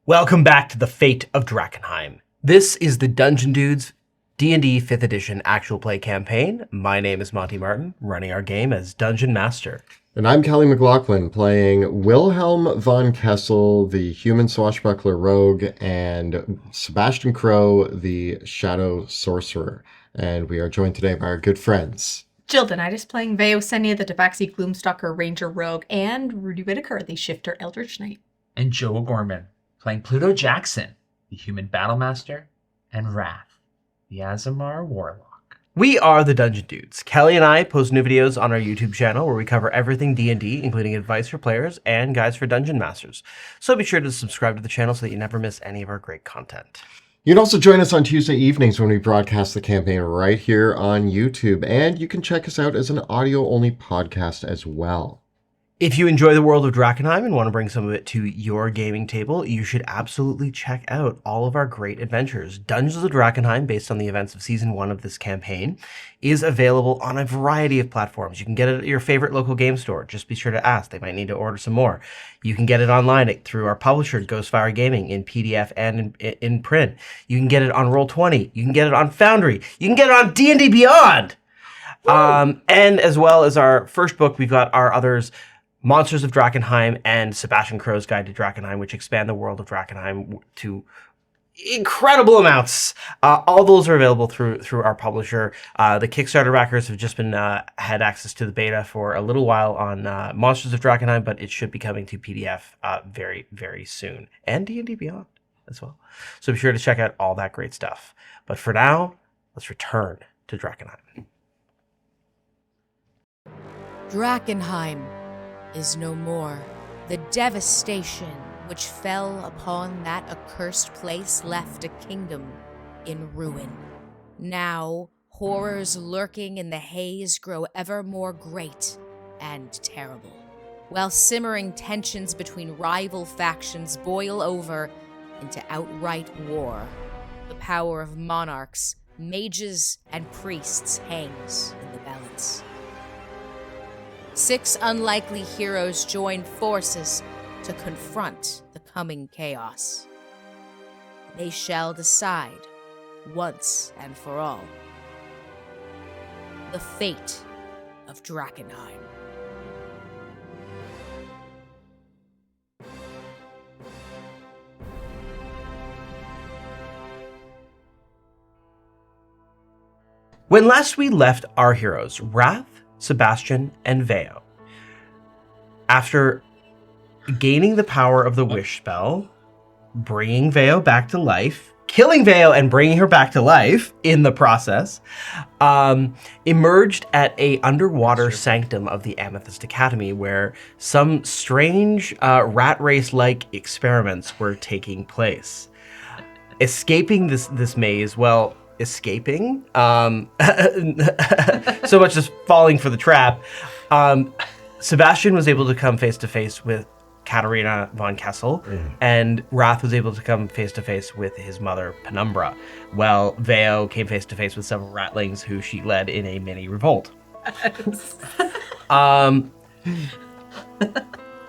Welcome back to the Fate of Drakkenheim. This is the Dungeon Dudes D&D 5th Edition actual play campaign. My name is Monty Martin, running our game as Dungeon Master. And I'm Kelly McLaughlin, playing Wilhelm von Kessel, the human swashbuckler rogue, and Sebastian Crow, the shadow sorcerer. And we are joined today by our good friends. Jill Denitis playing Veosenia, the Tabaxi Gloomstalker Ranger Rogue, and Rudi Whitaker, the Shifter Eldritch Knight. And Joe O'Gorman, playing Pluto Jackson, the human battlemaster, and Wrath, the Azamar warlock. We are the Dungeon Dudes. Kelly and I post new videos on our YouTube channel where we cover everything D&D, including advice for players and guides for Dungeon Masters. So be sure to subscribe to the channel so that you never miss any of our great content. You can also join us on Tuesday evenings when we broadcast the campaign right here on YouTube. And you can check us out as an audio-only podcast as well. If you enjoy the world of Drakkenheim and want to bring some of it to your gaming table, you should absolutely check out all of our great adventures. Dungeons of Drakkenheim, based on the events of Season 1 of this campaign, is available on a variety of platforms. You can get it at your favorite local game store. Just be sure to ask. They might need to order some more. You can get it online through our publisher, Ghostfire Gaming, in PDF and in print. You can get it on Roll20. You can get it on Foundry. You can get it on D&D Beyond! And as well as our first book, we've got our others, Monsters of Drakkenheim and Sebastian Crow's Guide to Drakkenheim, which expand the world of Drakkenheim to incredible amounts. All those are available through our publisher. The Kickstarter backers have just been had access to the beta for a little while on Monsters of Drakkenheim, but it should be coming to PDF very, very soon. And D&D Beyond as well. So be sure to check out all that great stuff. But for now, let's return to Drakkenheim. Drakkenheim is no more. The devastation which fell upon that accursed place left a kingdom in ruin. Now, horrors lurking in the haze grow ever more great and terrible, while simmering tensions between rival factions boil over into outright war. The power of monarchs, mages, and priests hangs in the balance. 6 unlikely heroes join forces to confront the coming chaos. They shall decide, once and for all, the fate of Drakkenheim. When last we left our heroes, Wrath, Sebastian, and Veo, after gaining the power of the wish spell, bringing Veo back to life, killing Veo and bringing her back to life in the process, emerged at a underwater sanctum of the Amethyst Academy where some strange rat race-like experiments were taking place. Escaping this maze, well, escaping, so much as falling for the trap, Sebastian was able to come face to face with Katarina von Kessel, and Wrath was able to come face to face with his mother, Penumbra, while Veo came face to face with several ratlings who she led in a mini revolt.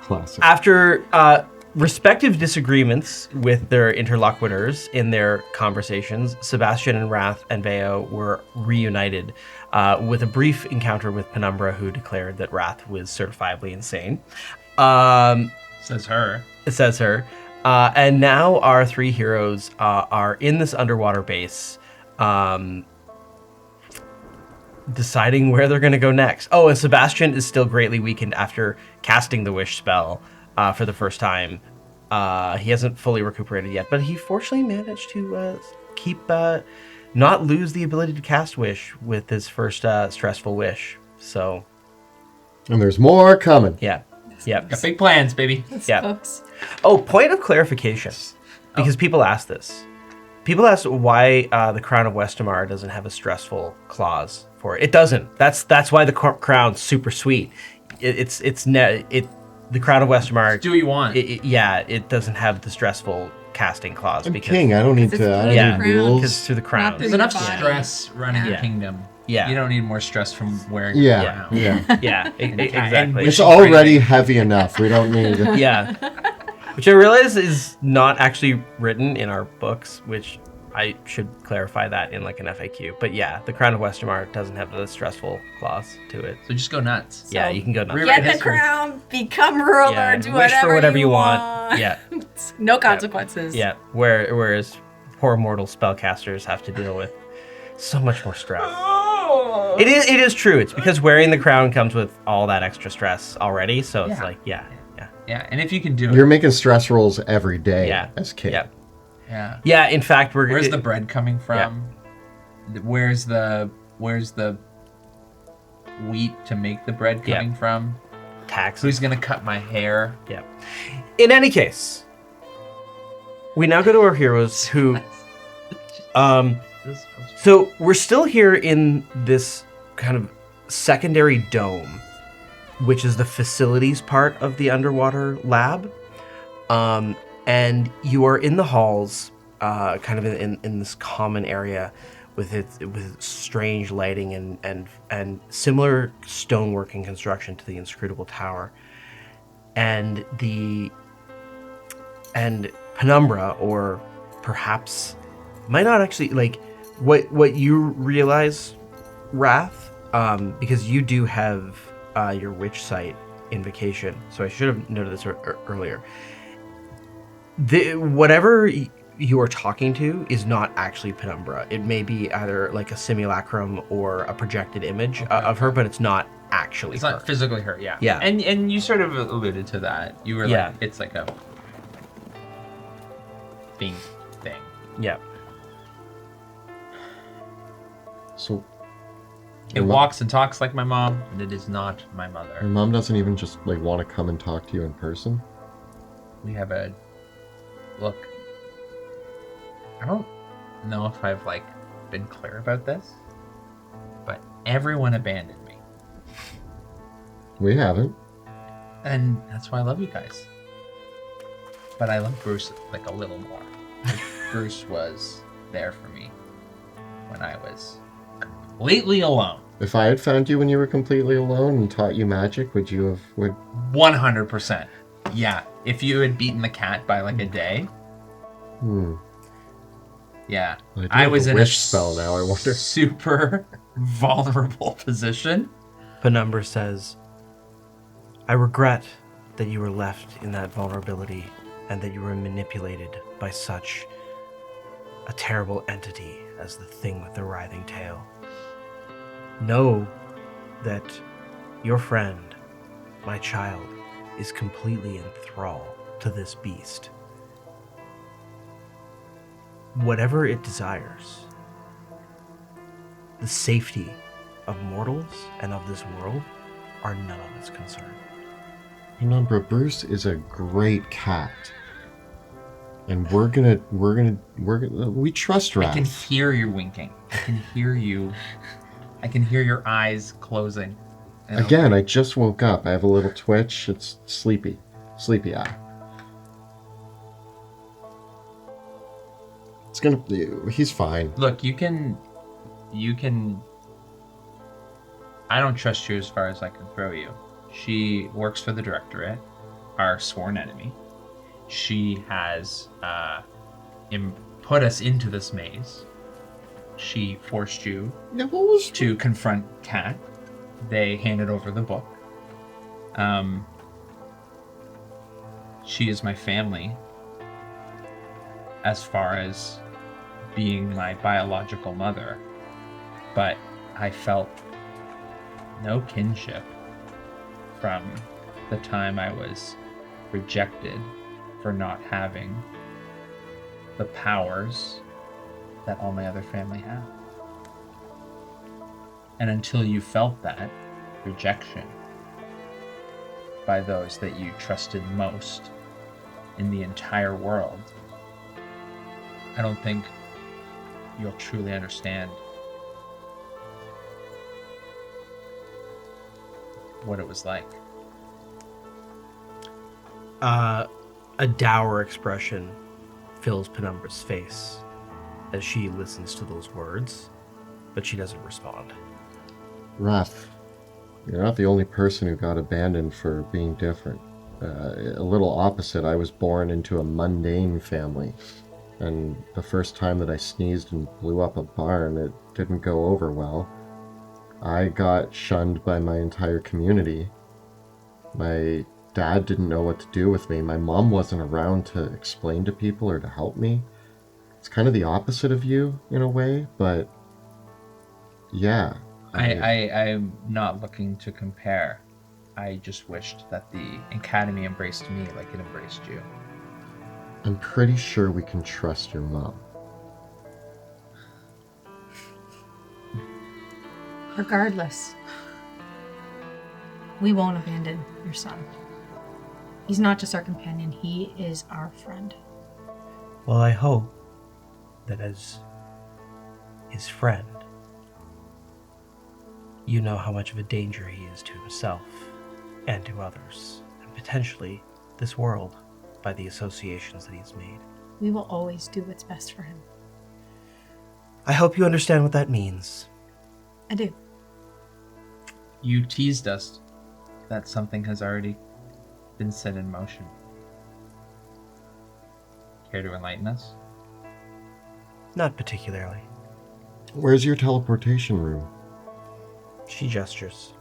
Classic. After respective disagreements with their interlocutors in their conversations, Sebastian and Wrath and Veo were reunited with a brief encounter with Penumbra, who declared that Wrath was certifiably insane. Says her. It says her. And now our 3 heroes are in this underwater base, deciding where they're going to go next. Oh, and Sebastian is still greatly weakened after casting the wish spell for the first time. He hasn't fully recuperated yet, but he fortunately managed to keep not lose the ability to cast wish with his first stressful wish. So, And there's more coming. yeah. Got big plans, baby. Yeah. Folks. Oh, point of clarification, because people ask this. People ask why the Crown of Westamar doesn't have a stressful clause for it. It doesn't. That's why the crown's super sweet. The Crown of Westamar. Do what you want. It doesn't have the stressful casting clause I'm because king. I don't need to. I don't Yeah. need because rules. it's through the crown. There's enough Body. stress running Yeah. a kingdom. Yeah. You don't need more stress from wearing Yeah. it. Yeah. Yeah, exactly. It's already heavy enough. We don't need. Yeah. which I realize is not actually written in our books, which I should clarify that in like an FAQ. But yeah, the Crown of Westermar doesn't have the stressful clause to it. So just go nuts. Yeah, you can go nuts. Rewrite Get the history. crown, become ruler, Yeah, do wish for whatever you want. want. Yeah. No consequences. Yeah, whereas poor mortal spellcasters have to deal with so much more stress. It is true. It's because wearing the crown comes with all that extra stress already. So it's Yeah. like, yeah. Yeah, and if you can do You're it. making stress rolls every day Yeah. as kid. Yeah. Yeah. Yeah, in fact, Where's the bread coming from? Where's the wheat to make the bread Yeah. coming from? taxes? Who's gonna cut my hair? Yeah. In any case, we now go to our heroes who. So we're still here in this kind of secondary dome, which is the facilities part of the underwater lab. And you are in the halls, kind of in this common area with strange lighting and similar stonework and construction to the inscrutable tower. And Penumbra, or perhaps might not actually like what you realize, Wrath, because you do have your witch sight invocation. So I should have noted this earlier. Whatever you are talking to is not actually Penumbra. It may be either like a simulacrum or a projected image of her, but it's not actually It's her. not physically her, yeah. Yeah. And you sort of alluded to that. You were Yeah. like, it's like a thing. Yeah. So It walks and talks like my mom, and it is not my mother. your mom doesn't even just like want to come and talk to you in person? We have a look. I don't know if I've like been clear about this, but everyone abandoned me, We haven't. and that's why I love you guys. But I love Bruce like a little more. Bruce was there for me when I was completely alone. If I had found you when you were completely alone and taught you magic, would you have? 100%. Yeah. If you had beaten the cat by like a day, yeah. I do I have was a in wish a spell now, I wonder. super vulnerable position. Penumbra says, I regret that you were left in that vulnerability and that you were manipulated by such a terrible entity as the thing with the writhing tail. Know that your friend, my child, is completely in thrall to this beast. Whatever it desires, the safety of mortals and of this world are none of its concern. Penumbra, Bruce is a great cat. And we trust I can Wrath. hear you winking. I can hear you. I can hear your eyes closing. And Again, I just woke up. I have a little twitch. It's sleepy. Sleepy eye. It's gonna. He's fine. look, you can. I don't trust you as far as I can throw you. She works for the Directorate, our sworn enemy. She has put us into this maze. She forced you Yeah, what was? to confront Kat. They handed over the book. She is my family as far as being my biological mother, but I felt no kinship from the time I was rejected for not having the powers that all my other family have. And until you felt that rejection by those that you trusted most in the entire world, I don't think you'll truly understand what it was like. A dour expression fills Penumbra's face as she listens to those words, but she doesn't respond. Wrath, you're not the only person who got abandoned for being different. a little opposite. I was born into a mundane family, and the first time that I sneezed and blew up a barn, it didn't go over well. I got shunned by my entire community. My dad didn't know what to do with me. My mom wasn't around to explain to people or to help me. It's kind of the opposite of you in a way, but yeah. I'm not looking to compare. I just wished that the Academy embraced me like it embraced you. I'm pretty sure we can trust your mom. Regardless, we won't abandon your son. He's not just our companion, he is our friend. Well, I hope that as his friend, you know how much of a danger he is to himself and to others, and potentially this world by the associations that he's made. We will always do what's best for him. I hope you understand what that means. I do. You teased us that something has already been set in motion. Care to enlighten us? Not particularly. Where's your teleportation room? She gestures.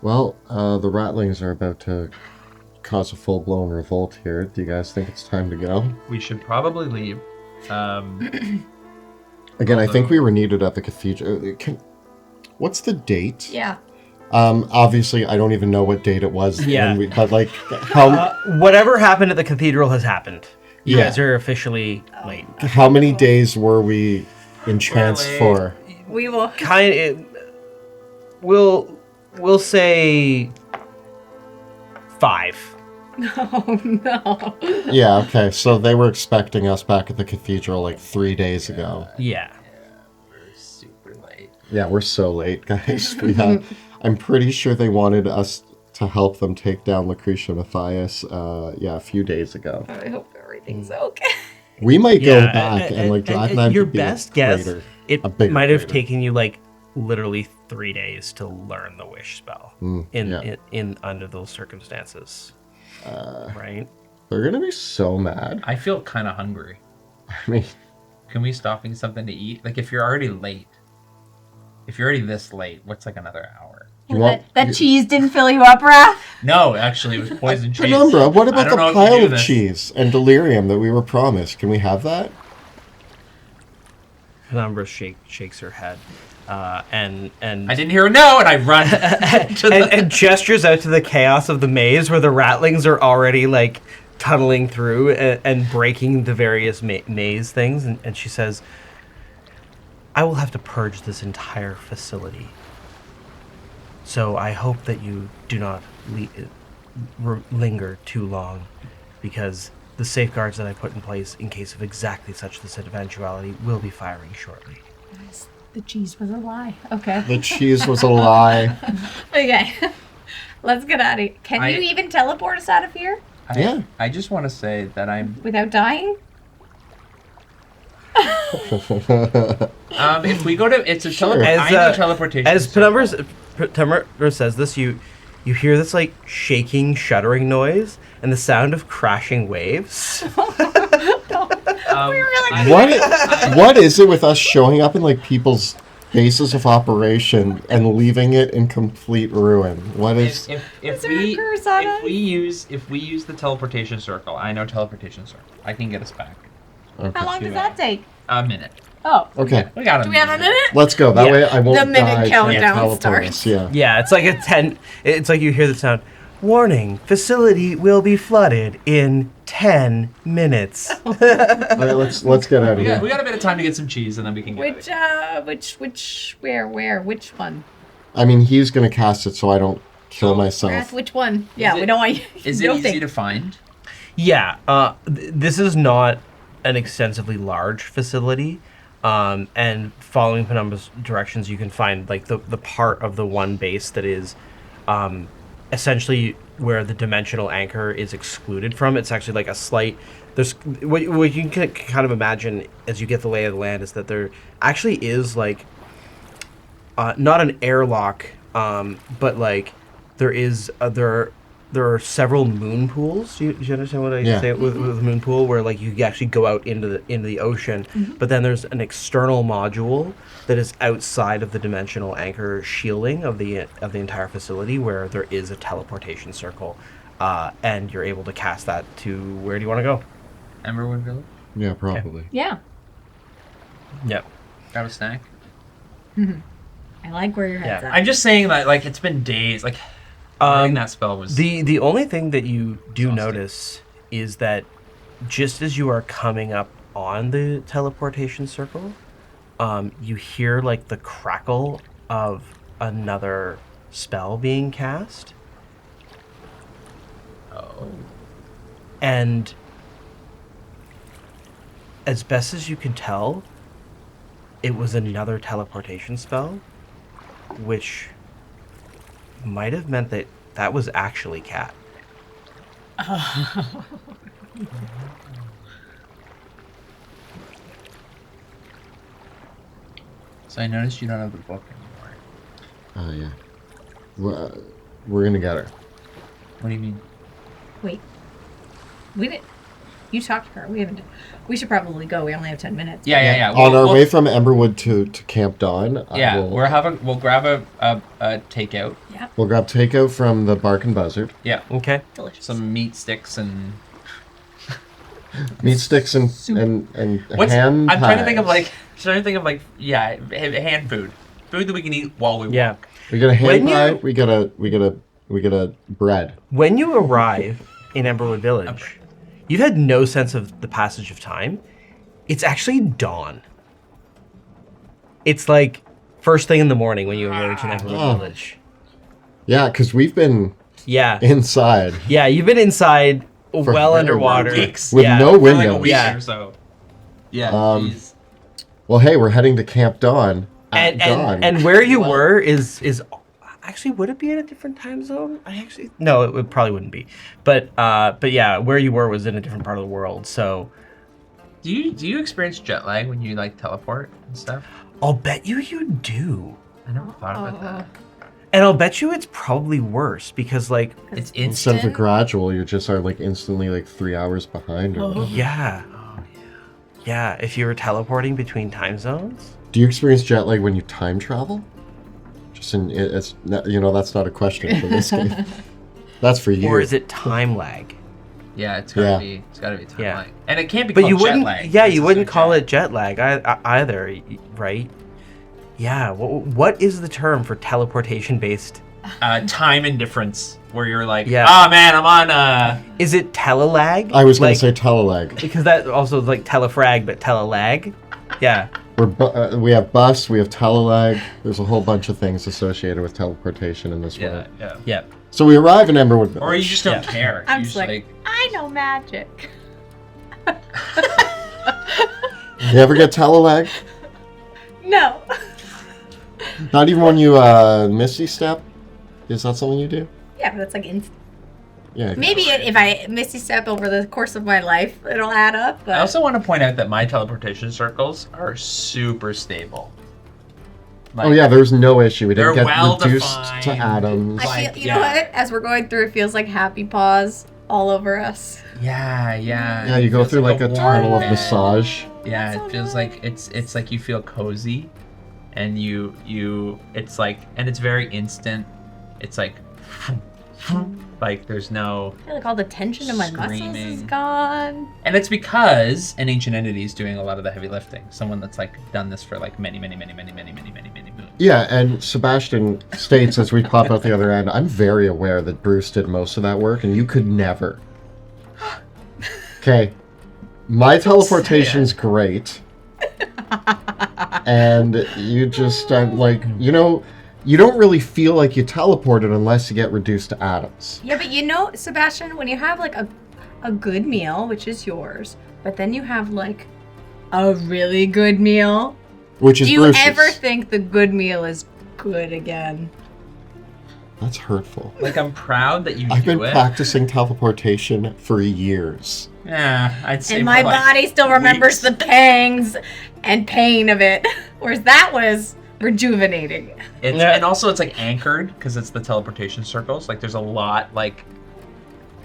Well, the Ratlings are about to cause a full-blown revolt here. Do you guys think it's time to go? We should probably leave. Again, I think we were needed at the cathedral. What's the date? Yeah. Obviously, I don't even know what date it was. Yeah. But like, how Whatever happened at the cathedral has happened. You Yeah. guys are officially late. how many days were we entranced for? We will. We'll say 5. Oh, no. Yeah, okay. So they were expecting us back at the cathedral like 3 days ago. Yeah. We're super late. Yeah, we're so late, guys. I'm pretty sure they wanted us to help them take down Lucretia Matthias, a few days ago. I hope everything's okay. We might go back and like Drakkenheim your could be a best guess, crater, it a bigger might have crater. taken you like literally 3 days to learn the wish spell in under those circumstances. Right? They're gonna be so mad. I feel kind of hungry. I mean, Can we stop and get something to eat? Like, if you're already late, if you're already this late, what's like another hour? you want That cheese didn't fill you up, Raph? No, actually, it was poison cheese. Penumbra, what I about don't the know if you pile knew of this. cheese and delirium that we were promised? Can we have that? Penumbra shakes her head, and I didn't hear a no, and I run to the... and gestures out to the chaos of the maze where the ratlings are already like tunneling through and breaking the various maze things. And she says, I will have to purge this entire facility. So I hope that you do not linger too long, because the safeguards that I put in place in case of exactly such this eventuality will be firing shortly. The cheese was a lie. Okay. The cheese was a lie. Okay. Let's get out of here. Can you even teleport us out of here Yeah. I just want to say that I'm... without dying? If we go to... It's a Sure. I know teleportation. As circle. Penumbra says this, you hear this like shaking, shuddering noise and the sound of crashing waves. What is it with us showing up in like people's bases of operation and leaving it in complete ruin? What is? If there a curse on us? we use the teleportation circle, I know teleportation circle. I can get us back. Okay. How long does that take? A minute. Oh. Okay, We got Do we have a minute? let's go. That Yeah. way I won't The minute die. countdown Can't teleport starts. us. Yeah. Yeah, it's like it's like you hear the sound. Warning, facility will be flooded in 10 minutes. All right, let's get out of We here. got a bit of time to get some cheese, and then we can get Where? Which one? I mean, he's gonna cast it so I don't kill Raph, myself. which one? Yeah, it- we don't want you. Is it don't easy think. to find? Yeah, this is not an extensively large facility. And following Penumbra's directions, you can find like the part of the one base that is essentially where the dimensional anchor is excluded from. It's actually like a slight... There's what you can kind of imagine as you get the lay of the land is that there actually is like not an airlock, but like there there are several moon pools. Do you understand what I Yeah. say with a moon pool, where like you actually go out into the ocean, but then there's an external module that is outside of the dimensional anchor shielding of the entire facility, where there is a teleportation circle, and you're able to cast that to where do you want to go? Emberwood Village? Yeah, probably. Yeah. Yep. Grab a snack? I like where your head's Yeah. at. I'm just saying that, like, it's been days. Like, learning that spell was... The only thing that you do Exhausting. notice is that just as you are coming up on the teleportation circle, you hear like the crackle of another spell being cast, Oh. and as best as you can tell, it was another teleportation spell, which might have meant that that was actually Cat. So I noticed you don't have the book anymore. Oh, yeah. We're going to get her. What do you mean? Wait. We didn't. You talked to her. We haven't. We should probably go. We only have 10 minutes. Yeah. On our way from Emberwood to Camp Dawn, Yeah, we'll grab a takeout. Yeah. we'll grab takeout from the Bark and Buzzard. Yeah. Okay. Delicious. Some meat sticks and... Meat sticks and ham I'm trying to think of pies. hand food. Food that we can eat while we Yeah. walk. We get a ham When pie. you- We get a bread. When you arrive in Emberwood Village, you've had no sense of the passage of time. It's actually dawn. It's like first thing in the morning when you emerge in Emberwood Oh. Village. Yeah, because we've been Yeah. inside Yeah, you've been inside, well very underwater. weeks. with Yeah. no For like a windows. week Yeah. or so. Yeah, Um, jeez. Well, hey, we're heading to Camp Dawn at And dawn. and where you Well, were is actually, would it be in a different time zone? No, it probably wouldn't be. But yeah, where you were was in a different part of the world. So Do you experience jet lag when you like teleport and stuff? I'll bet you do. I never thought about that. And I'll bet you it's probably worse because like It's instead instant. of a gradual, you just are like instantly like 3 hours behind. Or whatever. yeah. Yeah, if you were teleporting between time zones. Do you experience jet lag when you time travel? Just it's that's not a question for this game. That's for you. Or is it time lag? Yeah, it's Yeah. gotta be time Yeah. lag, and it can't be But called you jet wouldn't lag. Yeah, It's you just wouldn't a call jet. it jet lag either, right? Yeah, what is the term for teleportation based? Time indifference, where you're like, Yeah. oh man, I'm on Is it telelag? I was going Like- to say telelag. because that also is like telefrag but telelag. Yeah. We have bus, we have telelag. There's a whole bunch of things associated with teleportation in this world. yeah. Yeah. So we arrive in Emberwood Village. Or you just don't Yeah. care. I'm You just like, I know magic. You ever get telelag? No. Not even when you Misty Step? Is that something you do? Yeah, but it's like Yeah. maybe if I misty step over the course of my life, it'll add up. But I also want to point out that my teleportation circles are super stable. Like, Oh yeah, there's no issue. We didn't They're get reduced well-defined. to atoms. I feel, like, you know yeah. what? As we're going through, it feels like happy paws all over us. Yeah. Yeah, you It go feels through like a warm tunnel of bed. massage. Yeah, That's it so feels nice. like it's like you feel cozy, and it's like, and it's very instant. It's like there's no, I feel like all the tension in my muscles is Screaming. gone. and it's because an ancient entity is doing a lot of the heavy lifting. Someone that's like done this for like many moons. Yeah, and Sebastian states as we pop out the other end, I'm very aware that Bruce did most of that work, and you could never. Okay, my teleportation's great, and you just like you don't really feel like you teleported unless you get reduced to atoms. Yeah, but you know, Sebastian, when you have like a good meal, which is yours, but then you have like a really good meal, Which is do you Bruce's. ever think the good meal is good again? That's hurtful. Like, I'm proud that you I've do been it. practicing teleportation for years. Yeah, I'd say And my more like body still remembers weeks. the pangs and pain of it, whereas that was rejuvenating. It's, Yeah. and also it's like anchored because it's the teleportation circles. Like there's a lot like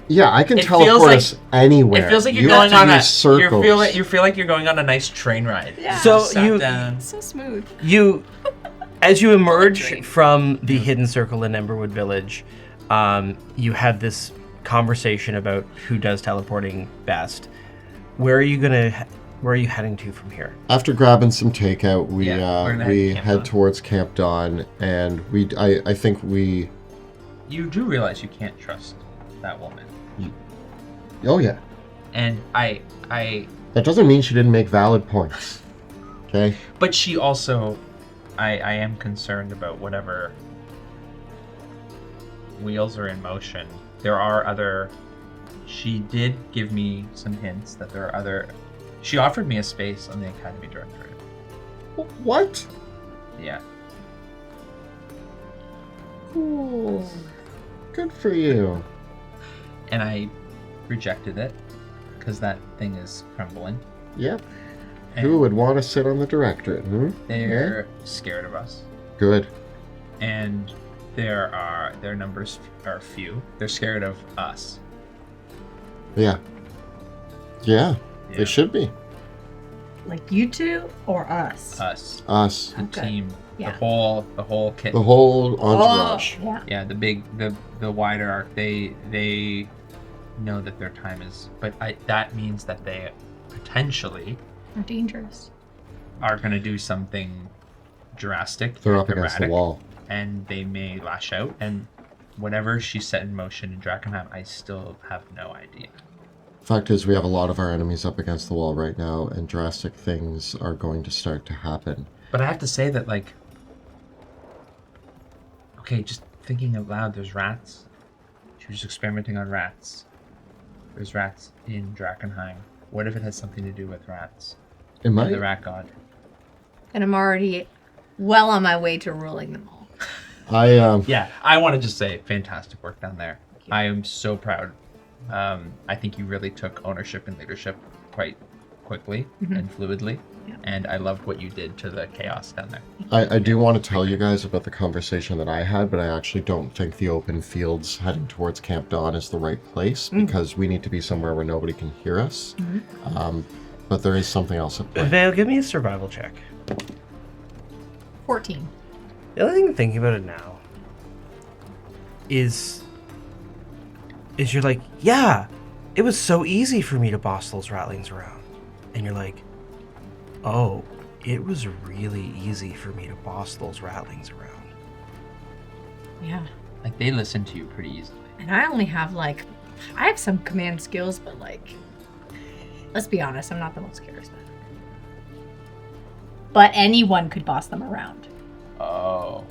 Yeah, I can It feels teleport like- us anywhere. It feels like you're You going have to on a use circles. you feel like you're going on a nice train ride. Yeah. So Sat you- down. So smooth. You, as you emerge Poetry. from the hidden circle in Emberwood Village, you have this conversation about who does teleporting best. Where are you heading to from here? After grabbing some takeout, we Yeah, we're gonna we head to Camp head Dawn. towards Camp Dawn, and I think we. You do realize you can't trust that woman. Oh yeah, And I that doesn't mean she didn't make valid points. Okay. but she also I am concerned about whatever wheels are in motion. There are other she did give me some hints that there are other she offered me a space on the Academy Directorate. What? Yeah. Cool. Good for you. And I rejected it because that thing is crumbling. Yep. And Who would want to sit on the directorate? they're scared of us. Good. And their numbers are few. They're scared of us. Yeah. Yeah. Yeah. They should be. Like you two or us? Us. Us. The Okay. team. Yeah. The whole kit. The whole entourage. Oh, yeah. Yeah, the wider arc. They know that their time is, but that means that they potentially Are dangerous. are going to do something drastic. They're and up against the erratic, wall. and they may lash out. And whatever she set in motion in Drakkenheim, I still have no idea. Fact is, we have a lot of our enemies up against the wall right now, and drastic things are going to start to happen. But I have to say that, like, okay, just thinking out loud, there's rats. She was experimenting on rats. There's rats in Drakkenheim. What if it has something to do with rats? It And might. the rat god. And I'm already well on my way to ruling them all. Yeah, I want to just say fantastic work down there. I am so proud. I think you really took ownership and leadership quite quickly and fluidly. Yeah. And I loved what you did to the chaos down there. I do want to tell you guys about the conversation that I had, but I actually don't think the open fields heading towards Camp Dawn is the right place because we need to be somewhere where nobody can hear us. But there is something else at play. Vale, give me a survival check. 14. The only thing thinking about it now is you're like, yeah, it was so easy for me to boss those ratlings around. And you're like, oh, it was really easy for me to boss those ratlings around. Yeah. Like, they listen to you pretty easily. And I only have I have some command skills, but let's be honest, I'm not the most charismatic. But anyone could boss them around. Oh.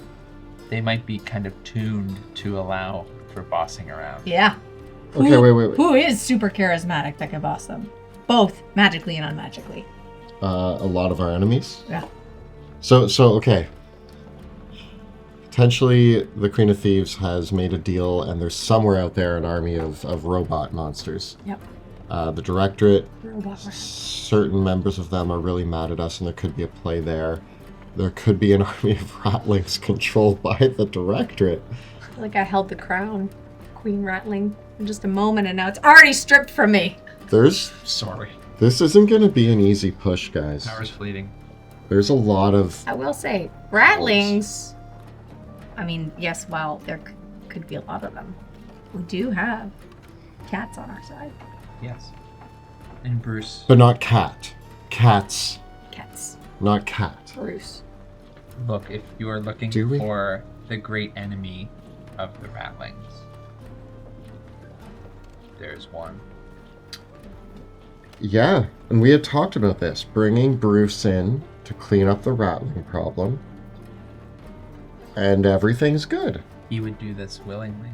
They might be kind of tuned to allow for bossing around. Yeah. Okay, wait. Who is super charismatic that can boss them? Both magically and unmagically. A lot of our enemies. Yeah. So okay. Potentially, the Queen of Thieves has made a deal, and there's somewhere out there an army of robot monsters. Yep. The Directorate, Robot rat. certain members of them are really mad at us, and there could be a play there. There could be an army of ratlings controlled by the Directorate. I feel like I held the crown, Queen Rattling, in just a moment, and now it's already stripped from me. Sorry. This isn't going to be an easy push, guys. Power's fleeting. There's a lot of... I will say, rattlings. I mean, yes, while there could be a lot of them, we do have cats on our side. Yes. And Bruce. But not cat. Cats, Cats. not cat. Bruce. Look, if you are looking Do we? for the great enemy of the ratlings, there's one. Yeah, and we had talked about this, bringing Bruce in to clean up the rattling problem. And everything's good. He would do this willingly.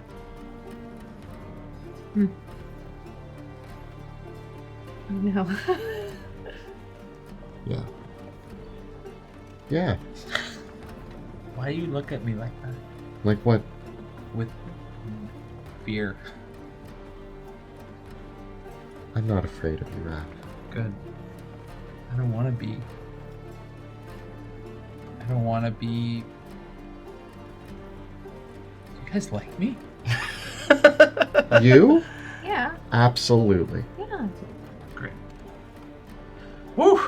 Oh no. Yeah. Yeah. Why do you look at me like that? Like what? With fear. I'm not afraid of you, Raph. Good. I don't want to be. I don't want to be. You guys like me? You? Yeah. Yeah. Absolutely. Yeah. Great. Woo!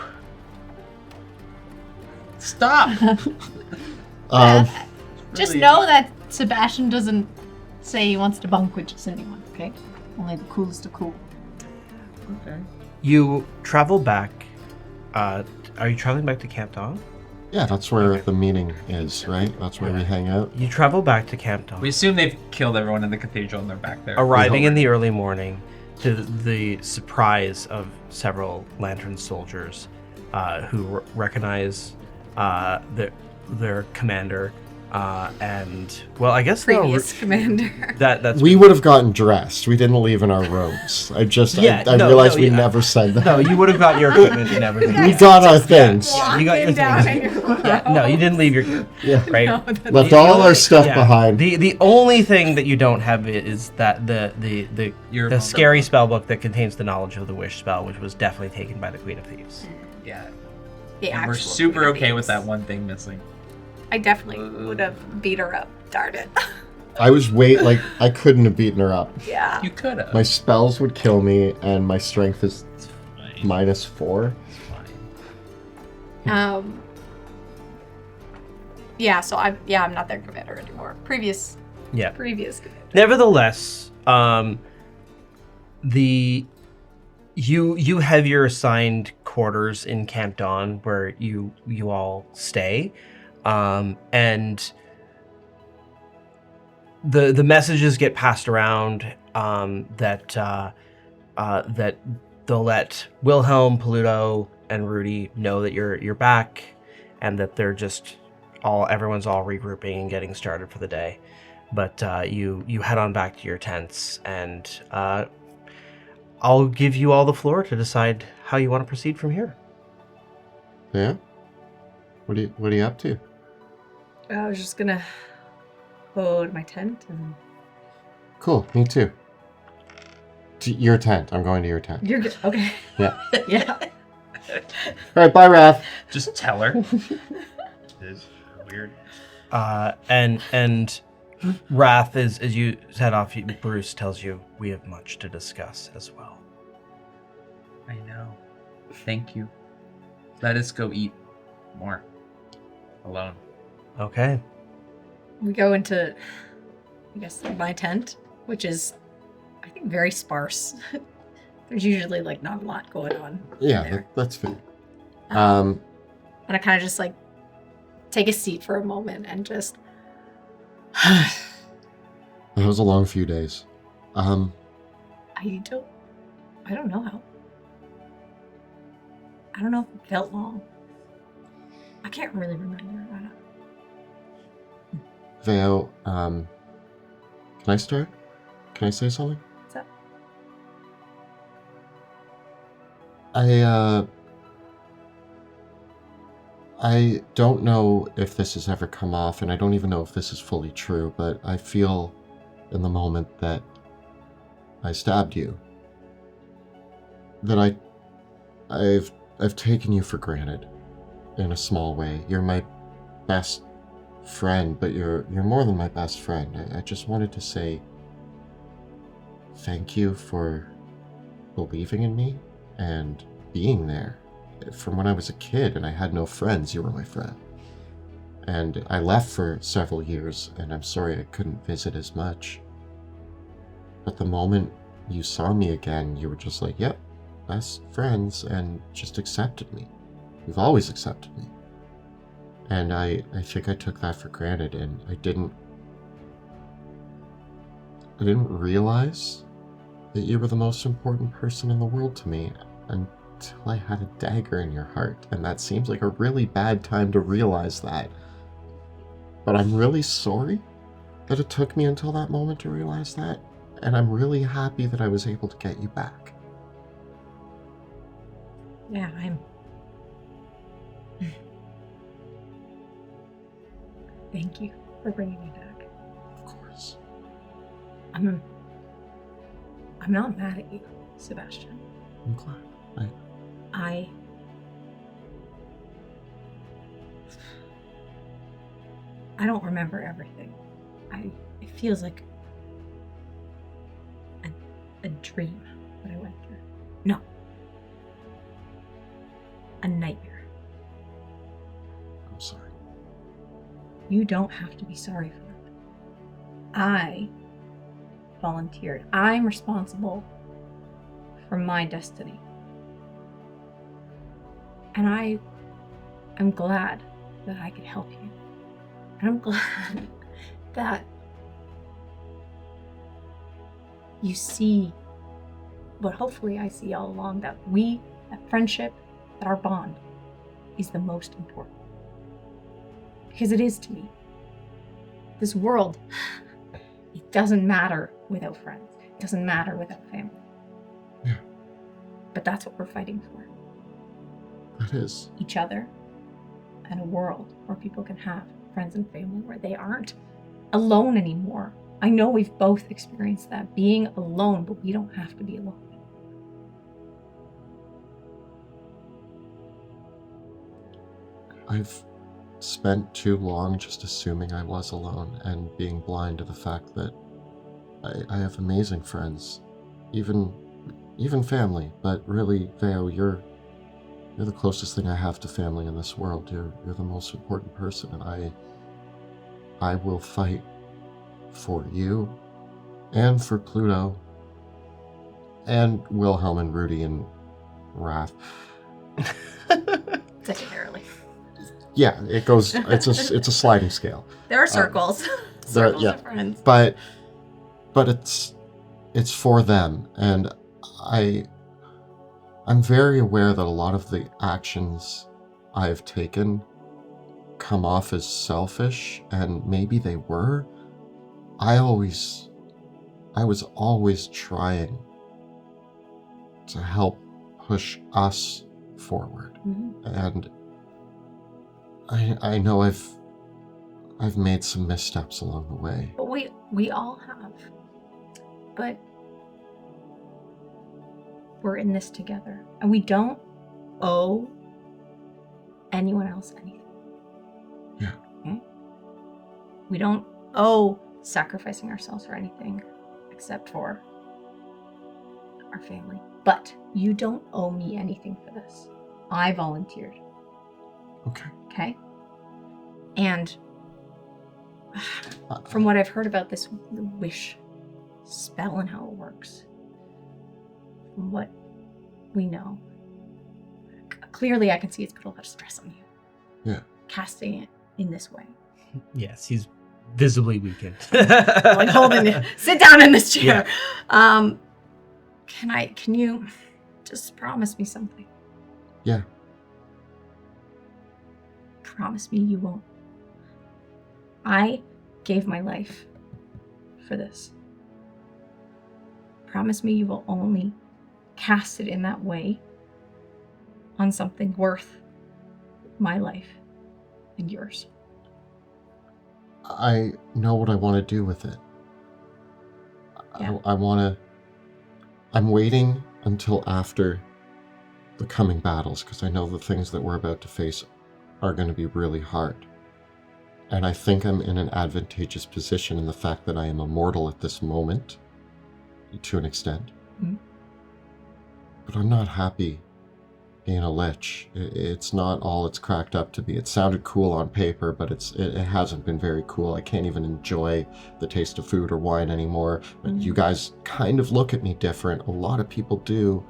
Stop! Just Really- know that Sebastian doesn't say he wants to bunk with just anyone, okay? Only the coolest of cool. Okay. You travel back. Are you traveling back to Camp Dawn? Yeah, that's where the meeting is, right? That's where we hang out. You travel back to Camp Dawn. We assume they've killed everyone in the cathedral and they're back there. Arriving in the early morning, to the surprise of several Lantern soldiers who recognize their commander, and well, I guess Previous commander. that's We would have gotten dressed. We didn't leave in our robes. I realized we never said that. no, you would have got your equipment and everything. We got our things. Yeah, you got your Walking things. down in your Yeah, no, you didn't leave your Yeah. right. No, that's- Left all our stuff Yeah. behind. The only thing that you don't have is that the Your scary spell book that contains the knowledge of the wish spell, which was definitely taken by the Queen of Thieves. Yeah. The And we're actual super Queen of okay with Thieves. that one thing missing. I definitely would have beat her up. Darn it. I was I couldn't have beaten her up. Yeah. You could have. My spells would kill me, and my strength is It's fine. -4. It's fine. Yeah, so I'm not their commander anymore. Previous Yeah. commander. Nevertheless, you have your assigned quarters in Camp Dawn where you all stay, and the messages get passed around that they'll let Wilhelm, Pluto, and Rudi know that you're back, and that they're just everyone's all regrouping and getting started for the day. But you head on back to your tents, and I'll give you all the floor to decide how you want to proceed from here. Yeah. What are you up to? I was just gonna go to my tent and Cool. Me too. To your tent. I'm going to your tent. you're good. Okay. Yeah. Yeah. All right. Bye, Raph. Just tell her. It's weird. And Wrath, as you head off, Bruce tells you we have much to discuss as well. I know. Thank you. Let us go eat more. Alone. Okay. We go into, I guess, my tent, which is, I think, very sparse. There's usually like not a lot going on. Yeah, there. that's fair. And I kind of just like take a seat for a moment and just. That was a long few days. I don't know how. I don't know if it felt long. I can't really remember. Veo, can I start? Can I say something? What's up? I don't know if this has ever come off, and I don't even know if this is fully true, but I feel in the moment that I stabbed you, that I've taken you for granted in a small way. You're my best friend, but you're more than my best friend. I just wanted to say thank you for believing in me and being there. From when I was a kid and I had no friends, you were my friend. And I left for several years, and I'm sorry I couldn't visit as much. But the moment you saw me again, you were just like, yep, best friends, and just accepted me. You've always accepted me. And I think I took that for granted, and I didn't realize that you were the most important person in the world to me until I had a dagger in your heart. And that seems like a really bad time to realize that. But I'm really sorry that it took me until that moment to realize that. And I'm really happy that I was able to get you back. Yeah, Thank you for bringing me back. Of course. I'm not mad at you, Sebastian. I'm glad. I don't remember everything. It feels like a dream that I went through. No. A nightmare. I'm sorry. You don't have to be sorry for that. I volunteered. I'm responsible for my destiny. And I'm glad that I could help you. And I'm glad that you see what hopefully I see all along, that friendship, that our bond is the most important. Because it is to me. This world, it doesn't matter without friends. It doesn't matter without family. Yeah. But that's what we're fighting for. That is. Each other, and a world where people can have friends and family, where they aren't alone anymore. I know we've both experienced that, being alone, but we don't have to be alone. I've spent too long just assuming I was alone and being blind to the fact that I have amazing friends, even family. But really, Veo, you're the closest thing I have to family in this world. You're the most important person, and I will fight for you and for Pluto and Wilhelm and Rudi and Wrath. Secondarily. Yeah, it goes. It's a sliding scale. There are circles. Circles of friends. But it's for them, and I'm very aware that a lot of the actions I've taken come off as selfish, and maybe they were. I was always trying to help push us forward, and I know I've made some missteps along the way. But we all have. But we're in this together, and we don't owe anyone else anything. Yeah. Okay? We don't owe sacrificing ourselves for anything except for our family. But you don't owe me anything for this. I volunteered. Okay. Okay? And from what I've heard about this wish spell and how it works, from what we know, clearly I can see it's put a lot of stress on you. Yeah. Casting it in this way. Yes, he's visibly weakened. Like holding it. Sit down in this chair. Yeah. Can you just promise me something? Yeah. Promise me you won't. I gave my life for this. Promise me you will only cast it in that way on something worth my life and yours. I know what I want to do with it. Yeah. I'm waiting until after the coming battles, because I know the things that we're about to face are going to be really hard. And I think I'm in an advantageous position in the fact that I am immortal at this moment, to an extent. Mm-hmm. But I'm not happy being a lich. It's not all it's cracked up to be. It sounded cool on paper, but it hasn't been very cool. I can't even enjoy the taste of food or wine anymore. But you guys kind of look at me different. A lot of people do.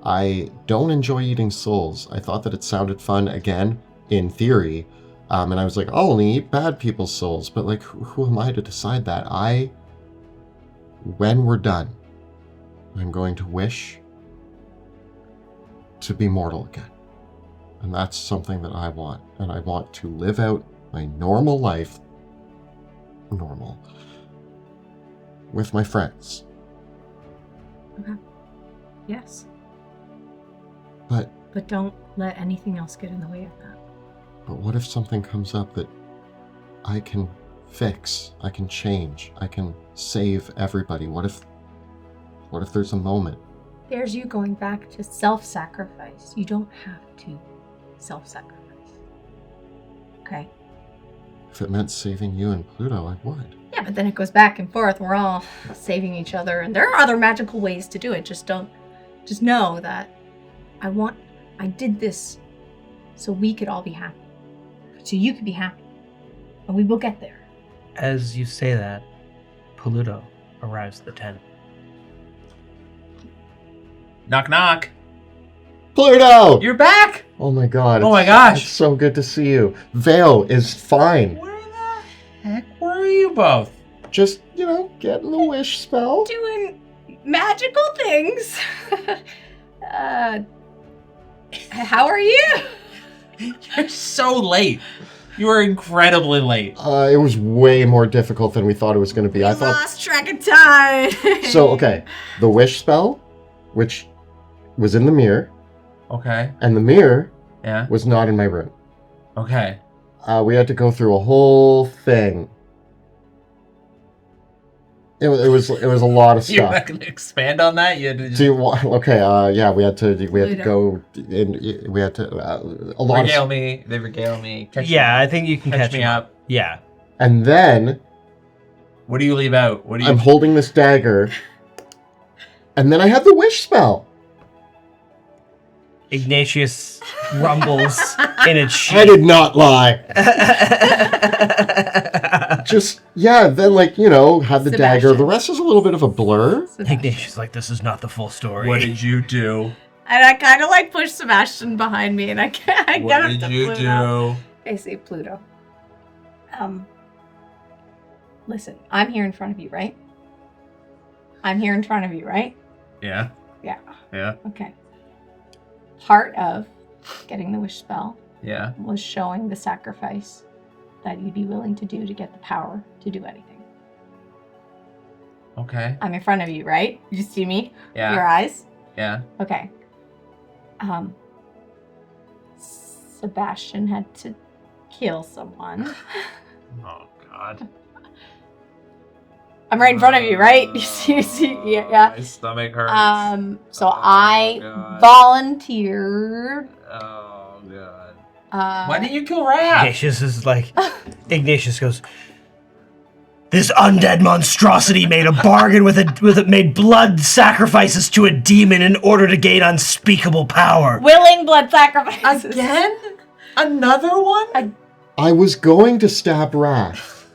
I don't enjoy eating souls. I thought that it sounded fun, again, in theory. And I was like, I'll only eat bad people's souls. But like, who am I to decide that? When we're done, I'm going to wish to be mortal again. And that's something that I want. And I want to live out my normal life, with my friends. Okay. Yes. But don't let anything else get in the way of that. But what if something comes up that I can fix, I can change, I can save everybody? What if there's a moment? There's you going back to self-sacrifice. You don't have to self-sacrifice. Okay? If it meant saving you and Pluto, I would. Yeah, but then it goes back and forth. We're all saving each other, and there are other magical ways to do it. Just know that I did this so we could all be happy. So you could be happy. And we will get there. As you say that, Pluto arrives at the tent. Knock, knock. Pluto! You're back. Oh my god. Oh my gosh. It's so good to see you. Vale is fine. Where the heck were you both? Just, getting the wish spell. Doing magical things. How are you? You're so late. You were incredibly late. It was way more difficult than we thought it was going to be. I thought. Lost track of time. So, okay. The wish spell, which was in the mirror, Okay. and the mirror Yeah. was not in my room. Okay. We had to go through a whole thing. It was a lot of You're stuff. not gonna expand on that. You had to just Do you want? Okay. Yeah. We had to Pluto. go. We had to a lot regale of. me. They regale me. Catch Yeah, I think you can catch catch me him up. Yeah. And then What do you leave out? What do you? I'm holding this dagger, and then I had the wish spell. Ignatius rumbles in its sheath. I did not lie. Just then had the dagger. The rest is a little bit of a blur. Ignatius like, this is not the full story. What did you do? And I kind of pushed Sebastian behind me, and I get What up did to you Pluto. do? I say Pluto. Listen, I'm here in front of you, right? I'm here in front of you, right? Yeah. Yeah. Yeah. Okay. Part of getting the wish spell Yeah. was showing the sacrifice that you'd be willing to do to get the power to do anything. Okay. I'm in front of you, right? You see me? Yeah. Your eyes? Yeah. Okay. Sebastian had to kill someone. Oh God. I'm right in front of you, right? You see, yeah. My stomach hurts. So Oh, I God. volunteered. Oh God. Why didn't you kill Raph? Ignatius is like, Ignatius goes, this undead monstrosity made a bargain with it, made blood sacrifices to a demon in order to gain unspeakable power. willing blood sacrifices. Again? Another one? I was going to stab Wrath,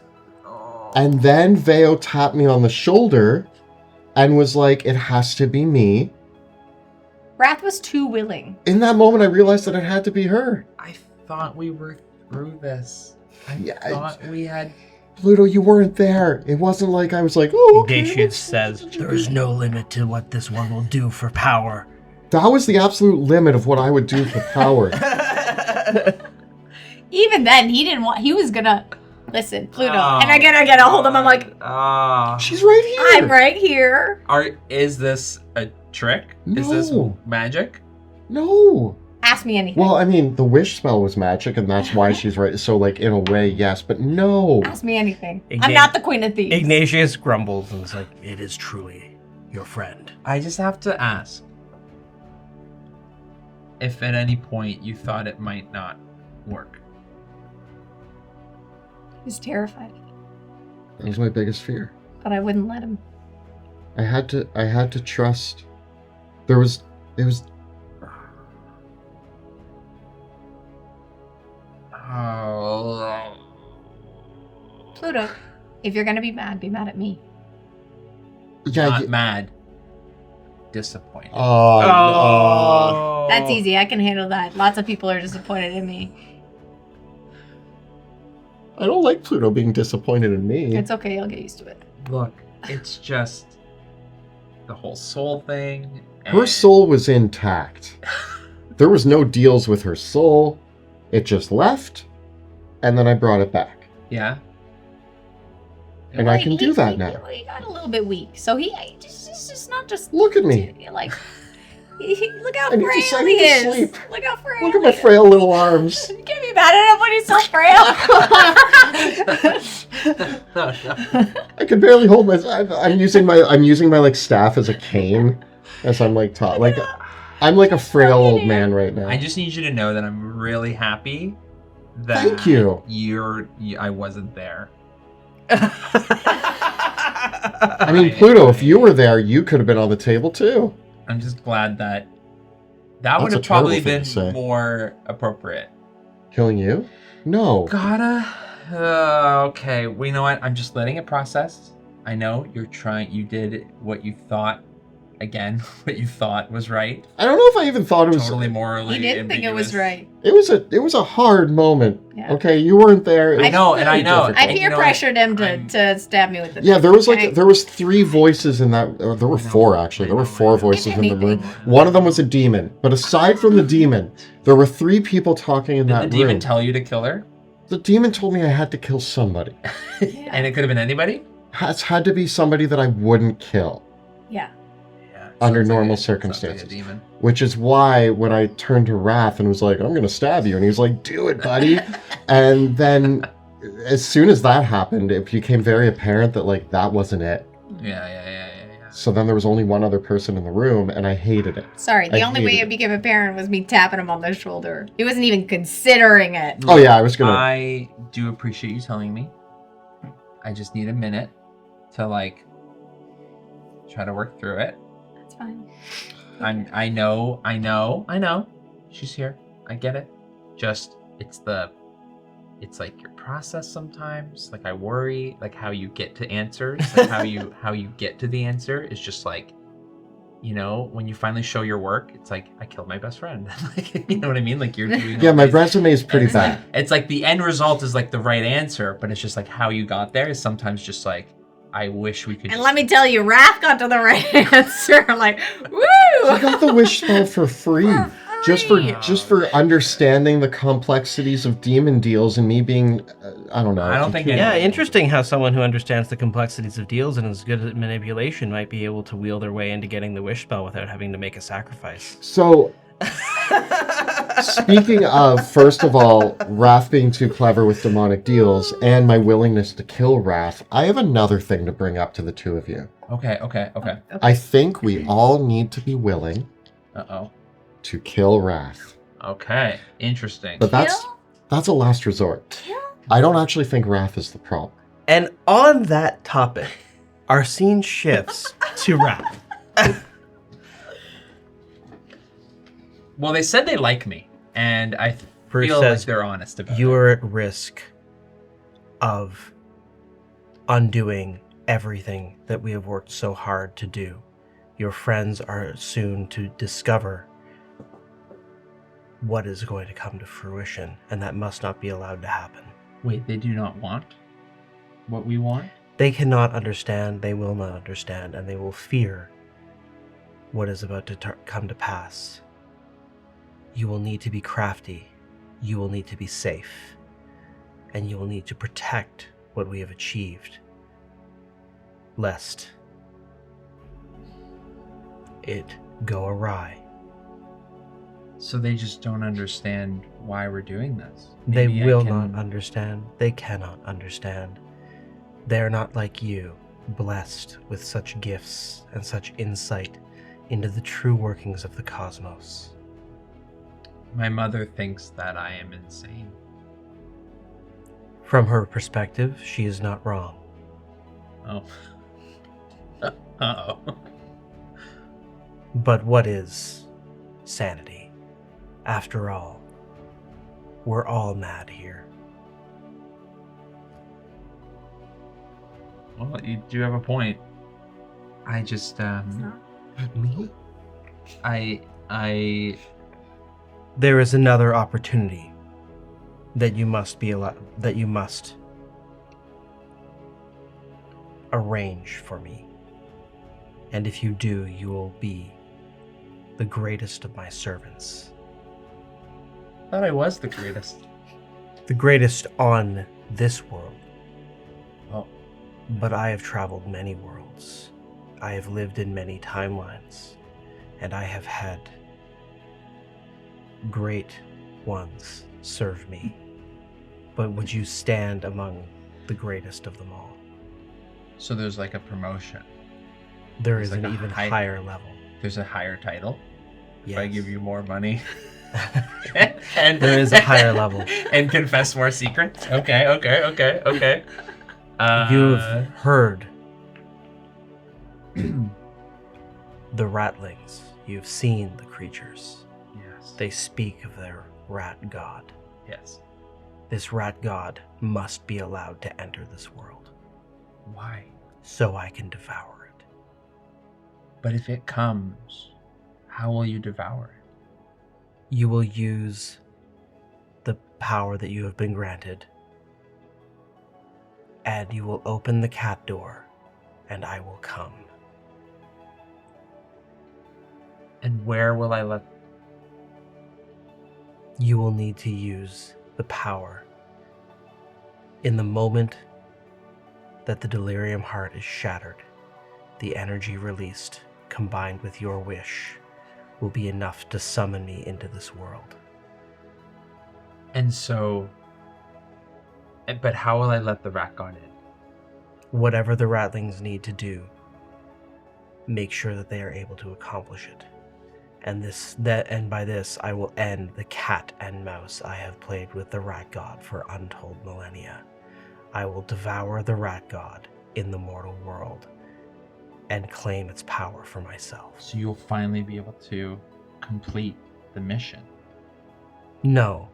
and then Veo tapped me on the shoulder, and was like, "It has to be me." Wrath was too willing. In that moment, I realized that it had to be her. I thought we were through this. I Yeah, thought we had. Pluto, you weren't there. It wasn't like I was like, "Oh." Okay, Ignatius says, there is no limit to what this one will do for power. That was the absolute limit of what I would do for power. Even then, he didn't want. He was gonna listen, Pluto. Oh, and I gotta hold him. I'm like, She's right here. I'm right here. Is this a trick? Is this No. magic? No. Ask me anything. Well, I mean, the wish spell was magic, and that's why she's right. So, like, in a way, yes, but no. Ask me anything. Igna- I'm not the queen of thieves. Ignatius grumbles and is like, it is truly your friend. I just have to ask if at any point you thought it might not work. He's terrified, That was my biggest fear. but I wouldn't let him. I had to trust. It was. Oh. Pluto, if you're gonna be mad at me. Yeah. Not mad. Disappointed. Oh. That's easy. I can handle that. Lots of people are disappointed in me. I don't like Pluto being disappointed in me. It's okay. I'll get used to it. Look, it's just the whole soul thing. Her and- soul was intact. There was no deals with her soul. It just left, and then I brought it back. Yeah. And I can do that now. He got a little bit weak, so he's just not just. Look at me. Like, look how I need to- frail I he need to is. sleep. Look how frail. Look at my he is. frail little arms. You can't be mad at him when he's so frail. I can barely hold my. I'm using my like staff as a cane, as I'm like taught. Like I'm like a frail old man right now. I just need you to know that I'm really happy that Thank you. I wasn't there. I mean, Pluto, if you were there, you could have been on the table too. I'm just glad that That's would a have probably terrible thing been to say. more appropriate. Killing you? No. Gotta. Okay. Well, you know what? I'm just letting it process. I know you did what you thought. Again, what you thought was right. I don't know if I even thought it was Totally morally. He didn't think it was ambiguous. right. It was a hard moment. Yeah. Okay, you weren't there. It I was know, and very I know. difficult. I peer pressured him to stab me with the Yeah, there was okay? there was 3 voices in that. There were 4 actually. There were 4 voices in the room. One of them was a demon. But aside from the demon, there were 3 people talking in Did that the demon room. tell you to kill her? The demon told me I had to kill somebody. And it could have been anybody? Has had to be somebody that I wouldn't kill Yeah. Yeah. under sounds like normal a- sounds like a circumstances. demon. Which is why when I turned to Wrath and was like, I'm going to stab you. And he was like, do it, buddy. And then as soon as that happened, it became very apparent that like that wasn't it. Yeah. So then there was only one other person in the room and I hated it. Sorry, the I only way hated it it. became apparent was me tapping him on the shoulder. He wasn't even considering it. Oh yeah, I was going to... I do appreciate you telling me. I just need a minute to like try to work through it. That's fine. I know. She's here. I get it. Just it's like your process sometimes. Like I worry like how you get to answers, like how you get to the answer is just like, you know, when you finally show your work, it's like I killed my best friend. Like, you know what I mean? Like you're doing Yeah, all my these- resume is pretty it's bad. Like, it's like the end result is like the right answer, but it's just like how you got there is sometimes just like I wish we could. And just... let me tell you, Wrath got to the right answer. I'm like, woo! I got the wish spell for free. Just free. for understanding the complexities of demon deals and me being, I don't know. I don't think Yeah, any- interesting how someone who understands the complexities of deals and is good at manipulation might be able to wheel their way into getting the wish spell without having to make a sacrifice. So, speaking of, first of all, Wrath being too clever with demonic deals and my willingness to kill Wrath, I have another thing to bring up to the two of you. Okay. I think we all need to be willing Uh-oh. to kill Wrath. Okay. Interesting. But that's a last resort. Kill? I don't actually think Wrath is the problem. And on that topic, our scene shifts to Wrath. Well, they said they like me, and I Bruce feel like says, they're honest about You it. are at risk of undoing everything that we have worked so hard to do. Your friends are soon to discover what is going to come to fruition, and that must not be allowed to happen. Wait, they do not want what we want? They cannot understand, they will not understand, and they will fear what is about to come to pass. You will need to be crafty, you will need to be safe, and you will need to protect what we have achieved, lest it go awry. So they just don't understand why we're doing this. They Maybe I will can- not understand, they cannot understand. They are not like you, blessed with such gifts and such insight into the true workings of the cosmos. My mother thinks that I am insane. From her perspective, she is not wrong. Oh. Uh-oh. But what is sanity? After all, we're all mad here. Well, you do have a point. I just, Me? I There is another opportunity that you must arrange for me. And if you do, you will be the greatest of my servants. thought I was the greatest. The greatest on this world. Oh. But I have traveled many worlds. I have lived in many timelines. And I have had great ones serve me. But would you stand among the greatest of them all? So there's like a promotion. There There's is like an a even high- higher level. There's a higher title. If I Yes. give you more money. And There is a higher level. And confess more secrets. Okay. You've heard the ratlings. You've seen the creatures. Yes. They speak of their rat god. Yes. This rat god must be allowed to enter this world, Why? so I can devour it. But if it comes, how will you devour it? You will use the power that you have been granted, and you will open the cat door, and I will come. And where will I let... You will need to use the power. In the moment that the delirium heart is shattered, the energy released, combined with your wish, will be enough to summon me into this world. And so... But how will I let the rat god in? Whatever the ratlings need to do, make sure that they are able to accomplish it. And by this I will end the cat and mouse I have played with the rat god for untold millennia. I will devour the rat god in the mortal world and claim its power for myself. So you'll finally be able to complete the mission. No,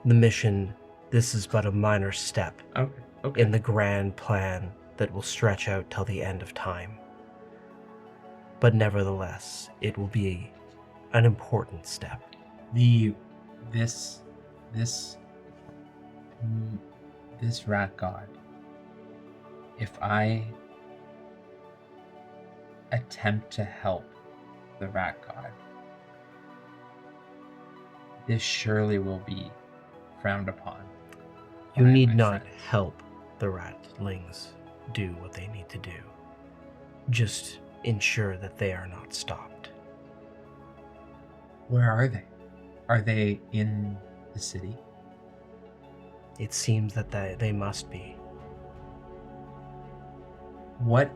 the mission, this is but a minor step Okay. in the grand plan that will stretch out till the end of time. But nevertheless, it will be an important step. This rat god, if I attempt to help the rat god, this surely will be frowned upon. You by need my not friends. help the ratlings do what they need to do. Just ensure that they are not stopped. Where are they? Are they in the city? It seems that they must be. What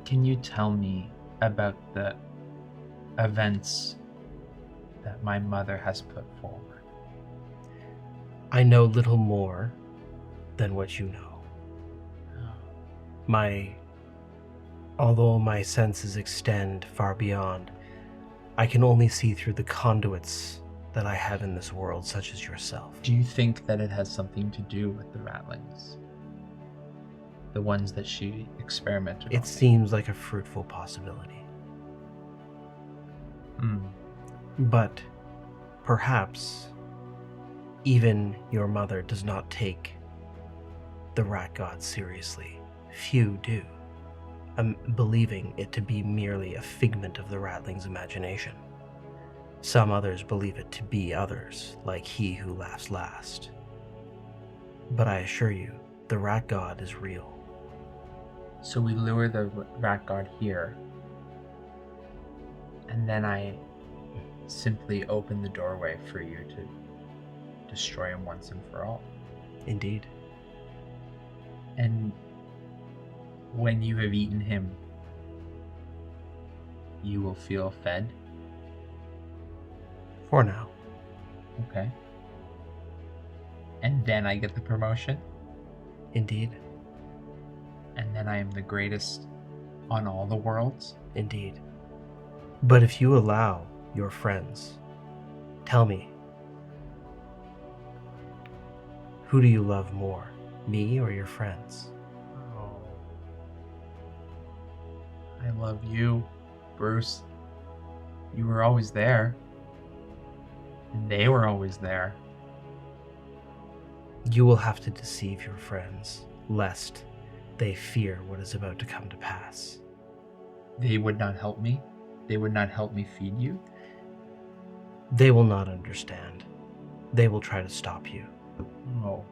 can you tell me about the events that my mother has put forward? I know little more than what you know. Although my senses extend far beyond, I can only see through the conduits that I have in this world, such as yourself. Do you think that it has something to do with the ratlings? The ones that she experimented on? It seems like a fruitful possibility. But perhaps even your mother does not take the rat god seriously. Few do, believing it to be merely a figment of the ratling's imagination. Some others believe it to be others, like he who laughs last. But I assure you, the rat god is real. So we lure the rat god here, and then I simply open the doorway for you to destroy him once and for all. Indeed. And when you have eaten him, you will feel fed. For now. Okay. And then I get the promotion, Indeed. and then I am the greatest on all the worlds. Indeed. But if you allow your friends, tell me, who do you love more, me or your friends? Oh. I love you, Bruce. You were always there. And they were always there. You will have to deceive your friends, lest they fear what is about to come to pass. They would not help me. They would not help me feed you. They will not understand. They will try to stop you, Oh.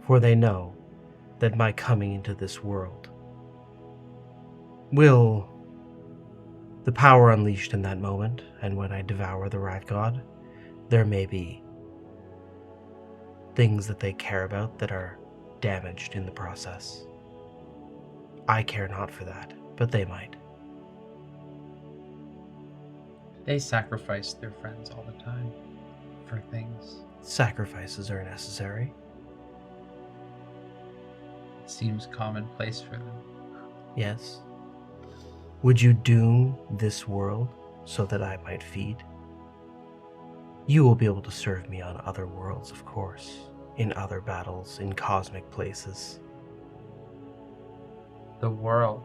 for they know that my coming into this world will, the power unleashed in that moment, and when I devour the rat god, there may be things that they care about that are damaged in the process. I care not for that, but they might. They sacrifice their friends all the time for things. Sacrifices are necessary. It seems commonplace for them. Yes. Would you doom this world so that I might feed? You will be able to serve me on other worlds, of course, in other battles, in cosmic places. The world.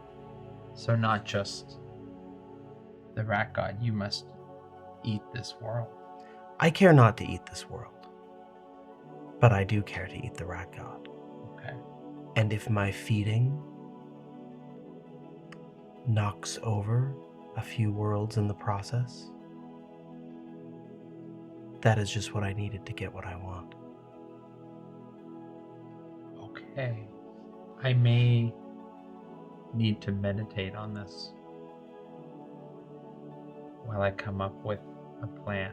So not just the rat god. You must eat this world. I care not to eat this world, but I do care to eat the rat god. Okay. And if my feeding knocks over a few worlds in the process, that is just what I needed to get what I want. Okay. I may need to meditate on this while I come up with a plan.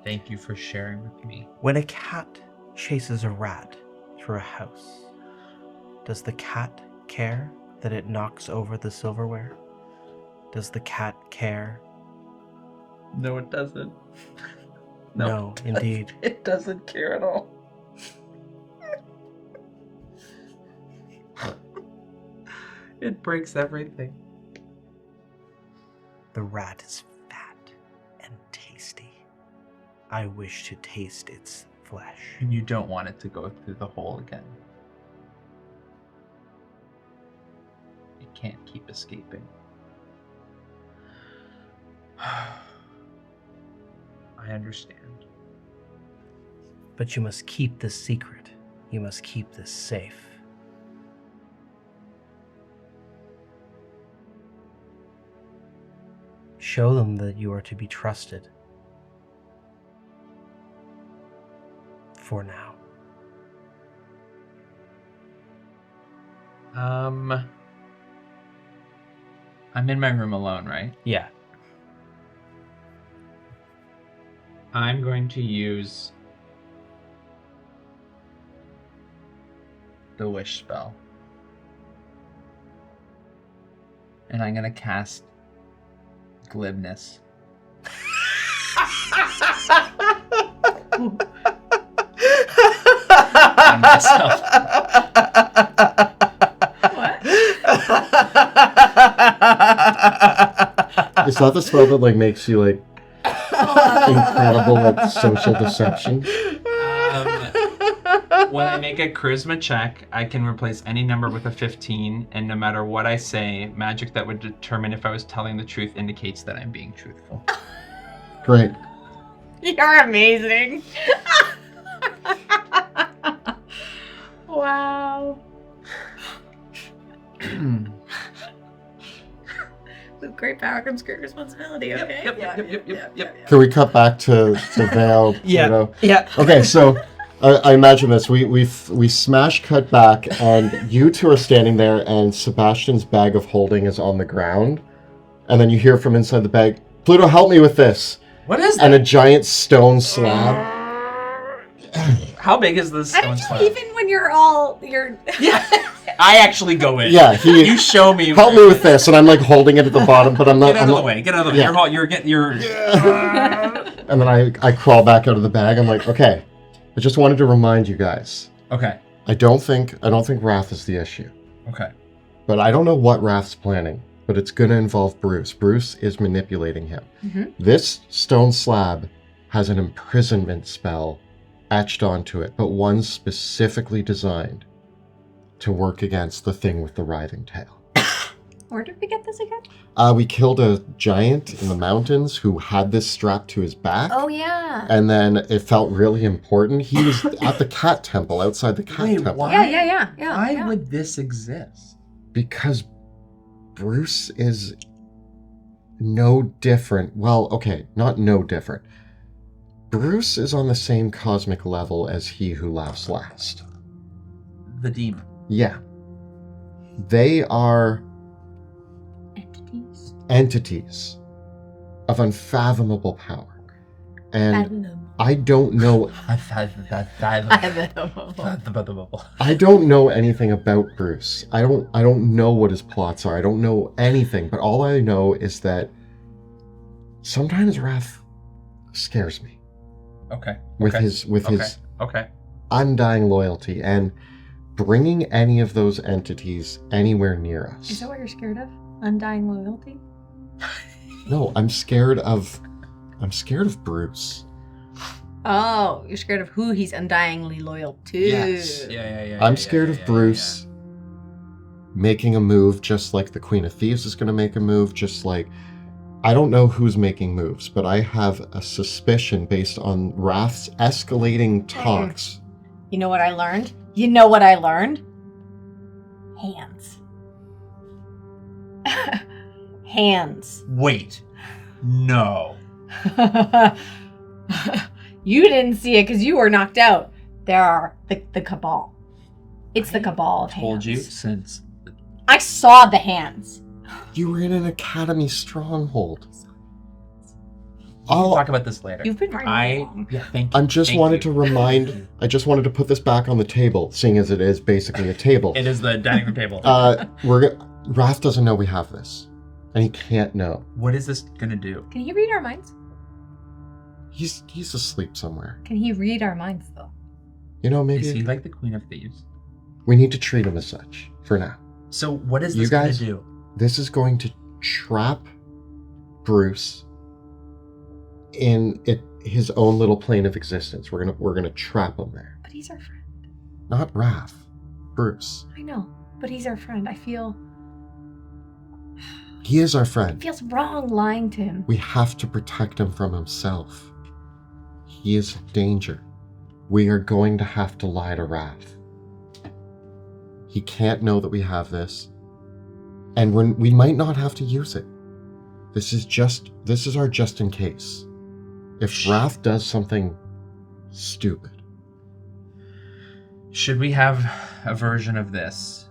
Thank you for sharing with me. When a cat chases a rat through a house, does the cat care that it knocks over the silverware? Does the cat care? No, it doesn't. No, indeed. It doesn't care at all. It breaks everything. The rat is fat and tasty. I wish to taste its flesh. And you don't want it to go through the hole again. It can't keep escaping. I understand. But you must keep this secret. You must keep this safe. Show them that you are to be trusted. For now. I'm in my room alone, right? Yeah. I'm going to use the wish spell. And I'm going to cast glibness. On myself. What? Is that the spell that like makes you like incredible at social deception? When I make a charisma check, I can replace any number with a 15, and no matter what I say, magic that would determine if I was telling the truth indicates that I'm being truthful. Great. You're amazing. Wow. With great power comes great responsibility, okay? Yep. Can we cut back to Vale? Yeah. Pluto? Yeah. Okay, so I imagine this. We smash cut back, and you two are standing there, and Sebastian's bag of holding is on the ground, and then you hear from inside the bag, "Pluto, help me with this!" What is that? And a giant stone slab. How big is this How stone did you slab? even when you're Yeah, I actually go in. Yeah, You show me. help me with this, and I'm like holding it at the bottom, but I'm not. Get out of the way. Get out of the way. Yeah. You're. And then I crawl back out of the bag. I'm like, okay, I just wanted to remind you guys. Okay. I don't think Wrath is the issue, Okay. but I don't know what Wrath's planning. But it's going to involve Bruce. Bruce is manipulating him. Mm-hmm. This stone slab has an imprisonment spell etched onto it, but one specifically designed to work against the thing with the writhing tail. Where did we get this again? We killed a giant in the mountains who had this strapped to his back. Oh yeah. And then it felt really important. He was at the cat temple, outside the cat temple. why? Yeah. Why would this exist? Because Bruce is no different. Well, okay, not no different. Bruce is on the same cosmic level as he who laughs last. The demon. Yeah. They are entities of unfathomable power. And I don't know. I don't know anything about Bruce. I don't know what his plots are. I don't know anything. But all I know is that sometimes Wrath scares me. Okay. With okay. his Okay. undying loyalty and bringing any of those entities anywhere near us. Is that what you're scared of? Undying loyalty? No, I'm scared of Bruce. Oh, you're scared of who he's undyingly loyal to. Yes. Yeah. I'm scared of Bruce making a move just like the Queen of Thieves is going to make a move, just like... I don't know who's making moves, but I have a suspicion based on Wrath's escalating talks. You know what I learned? Hands. Hands. Wait. No. You didn't see it because you were knocked out. There are the Cabal. It's the Cabal of hands. Told you since. I saw the hands. You were in an academy stronghold. I'll talk about this later. You've been right along. Yeah, thank you. I just wanted to put this back on the table, seeing as it is basically a table. It is the dining room table. Wrath doesn't know we have this, and he can't know. What is this gonna do? Can he read our minds? He's asleep somewhere. Can he read our minds, though? You know, maybe Is he like the Queen of Thieves? we need to treat him as such for now. So what is You this guys- gonna do? This is going to trap Bruce in his own little plane of existence. We're gonna trap him there. But he's our friend. Not Wrath, Bruce. I know, but he's our friend. He is our It friend. feels wrong lying to him. We have to protect him from himself. He is danger. We are going to have to lie to Wrath. He can't know that we have this. And we might not have to use it. This is our just in case. If Wrath does something stupid. Should we have a version of this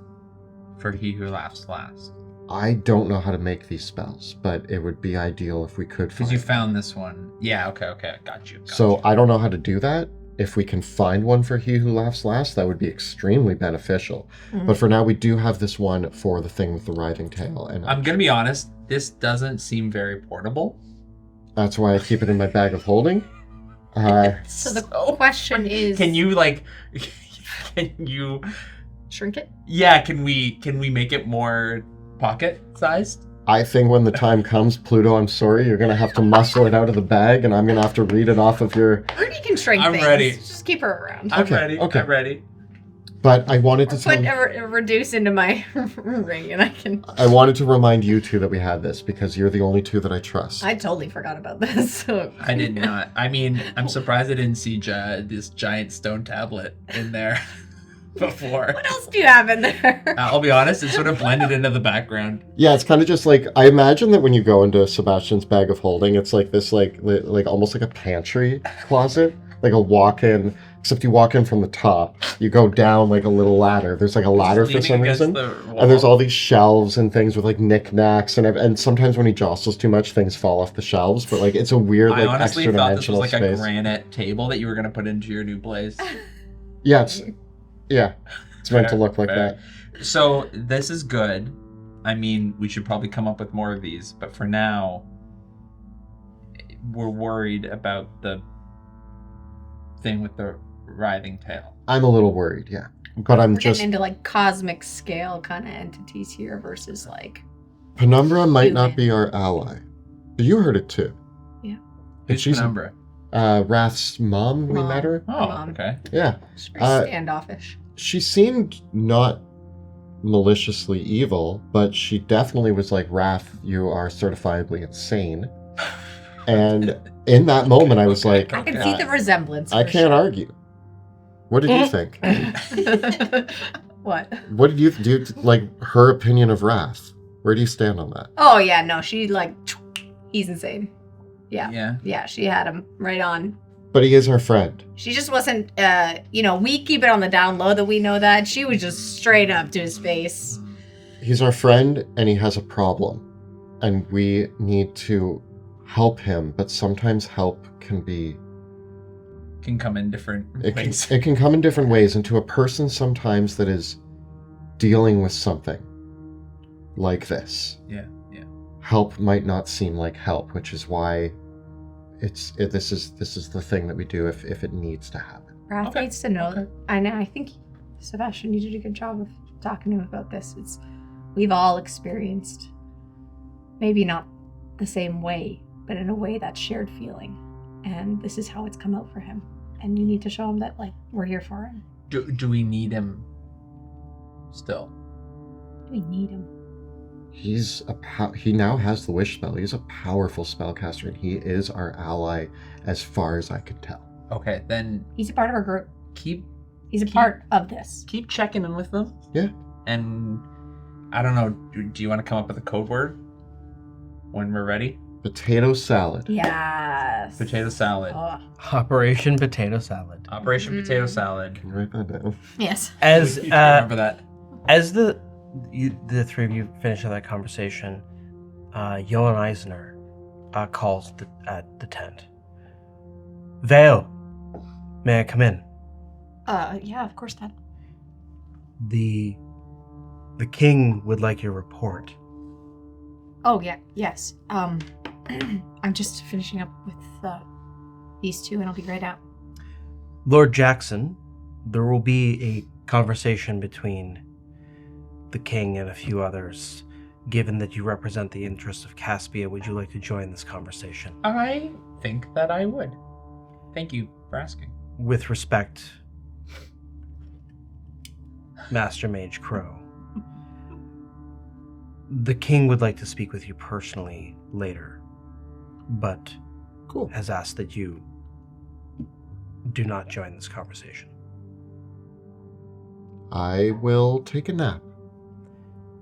for He Who Laughs Last? I don't know how to make these spells, but it would be ideal if we could Because find you one. found this one. Yeah, okay. Got you. So I don't know how to do that. If we can find one for He Who Laughs Last, that would be extremely beneficial. Mhm. But for now, we do have this one for the thing with the writhing tail. And I'm going to be honest, this doesn't seem very portable. that's why I keep it in my bag of holding. So the question is... Can you shrink it? Yeah, can we make it more pocket sized? I think when the time comes, Pluto, I'm sorry, you're going to have to muscle it out of the bag, and I'm going to have to read it off of your... Rudi can shrink I'm things. ready. Just keep her around. I'm Okay, ready. okay. I'm ready. But I wanted to Put tell... a reduce into my ring and I can... I wanted to remind you two that we had this, because you're the only two that I trust. I totally forgot about this. So. I did not. I mean, I'm surprised I didn't see this giant stone tablet in there before. What else do you have in there? I'll be honest, it sort of blended into the background. Yeah, it's kind of just like, I imagine that when you go into Sebastian's bag of holding, it's like this, like almost like a pantry closet, like a walk-in, except you walk in from the top, you go down like a little ladder. There's like a ladder for Leaning some against reason, the wall. and there's all these shelves and things with like knickknacks, and sometimes when he jostles too much, things fall off the shelves. But like it's a weird I like honestly extra thought this was dimensional like space. a granite table that you were going to put into your new place. Yeah, it's meant to Fair, look like fair. that. So this is good. I mean, we should probably come up with more of these, but for now, we're worried about the thing with the writhing tail. I'm a little worried, yeah, but I'm We're just getting into like cosmic scale kind of entities here versus like... Penumbra might not human. be our ally. You heard it too. Yeah. And Who's she's Penumbra? Wrath's mom. We Mom. met her. Oh, Mom. okay. Yeah. She's very standoffish. She seemed not maliciously evil, but she definitely was like, Wrath, you are certifiably insane. And in that moment, I was like, I can Okay. see the resemblance. I for can't argue. What did you think? sure. What? What did you do? Like her opinion of Wrath? Where do you stand on that? Oh yeah, no, she like... He's insane. Yeah. Yeah. She had him right on. But he is our friend. She just wasn't, we keep it on the down low that we know that. She was just straight up to his face. He's our friend, and he has a problem, and we need to help him. But sometimes help can be can come in different ways. It can come in different ways, and to a person sometimes that is dealing with something like this, Yeah. help might not seem like help, which is why this is the thing that we do if it needs to happen. Wrath Okay. needs to know. Okay. I think Sebastian, you did a good job of talking to him about this. We've all experienced, maybe not the same way, but in a way that shared feeling, and this is how it's come out for him. And you need to show him that like we're here for him. Do we need him still? We need him. He now has the wish spell. He's a powerful spellcaster, and he is our ally as far as I can tell. Okay, then He's a part of our group. keep He's a part of this. checking in with them. Yeah. And I don't know, do you want to come up with a code word when we're ready? Potato salad. Yes. Potato salad. Oh, Operation Potato Salad. Operation Potato Salad. Can you write that down? yes. As You remember that? as the three of you finish that conversation, Johan Eisner calls at the tent. Vale, may I come in? Yeah, of course, Dad. The king would like your report. Oh, yeah, yes. I'm just finishing up with these two, and I'll be right out. Lord Jackson, there will be a conversation between the king and a few others. Given that you represent the interests of Caspia, would you like to join this conversation? I think that I would. Thank you for asking. With respect, Master Mage Crow. The king would like to speak with you personally later, but Cool. has asked that you do not join this conversation. I will take a nap.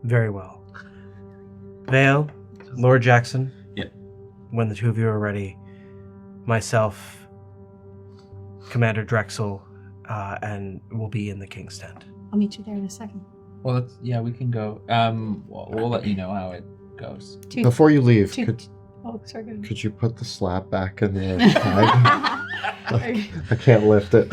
Very well. Vale, Lord Jackson. Yeah. When the two of you are ready, myself, Commander Drexel, and we'll be in the king's tent. I'll meet you there in a second. Well, we can go. We'll let you know how it goes. Two. Before you leave, two. could Oh, sorry. Go ahead. could you put the slab back in the bag? I can't lift it.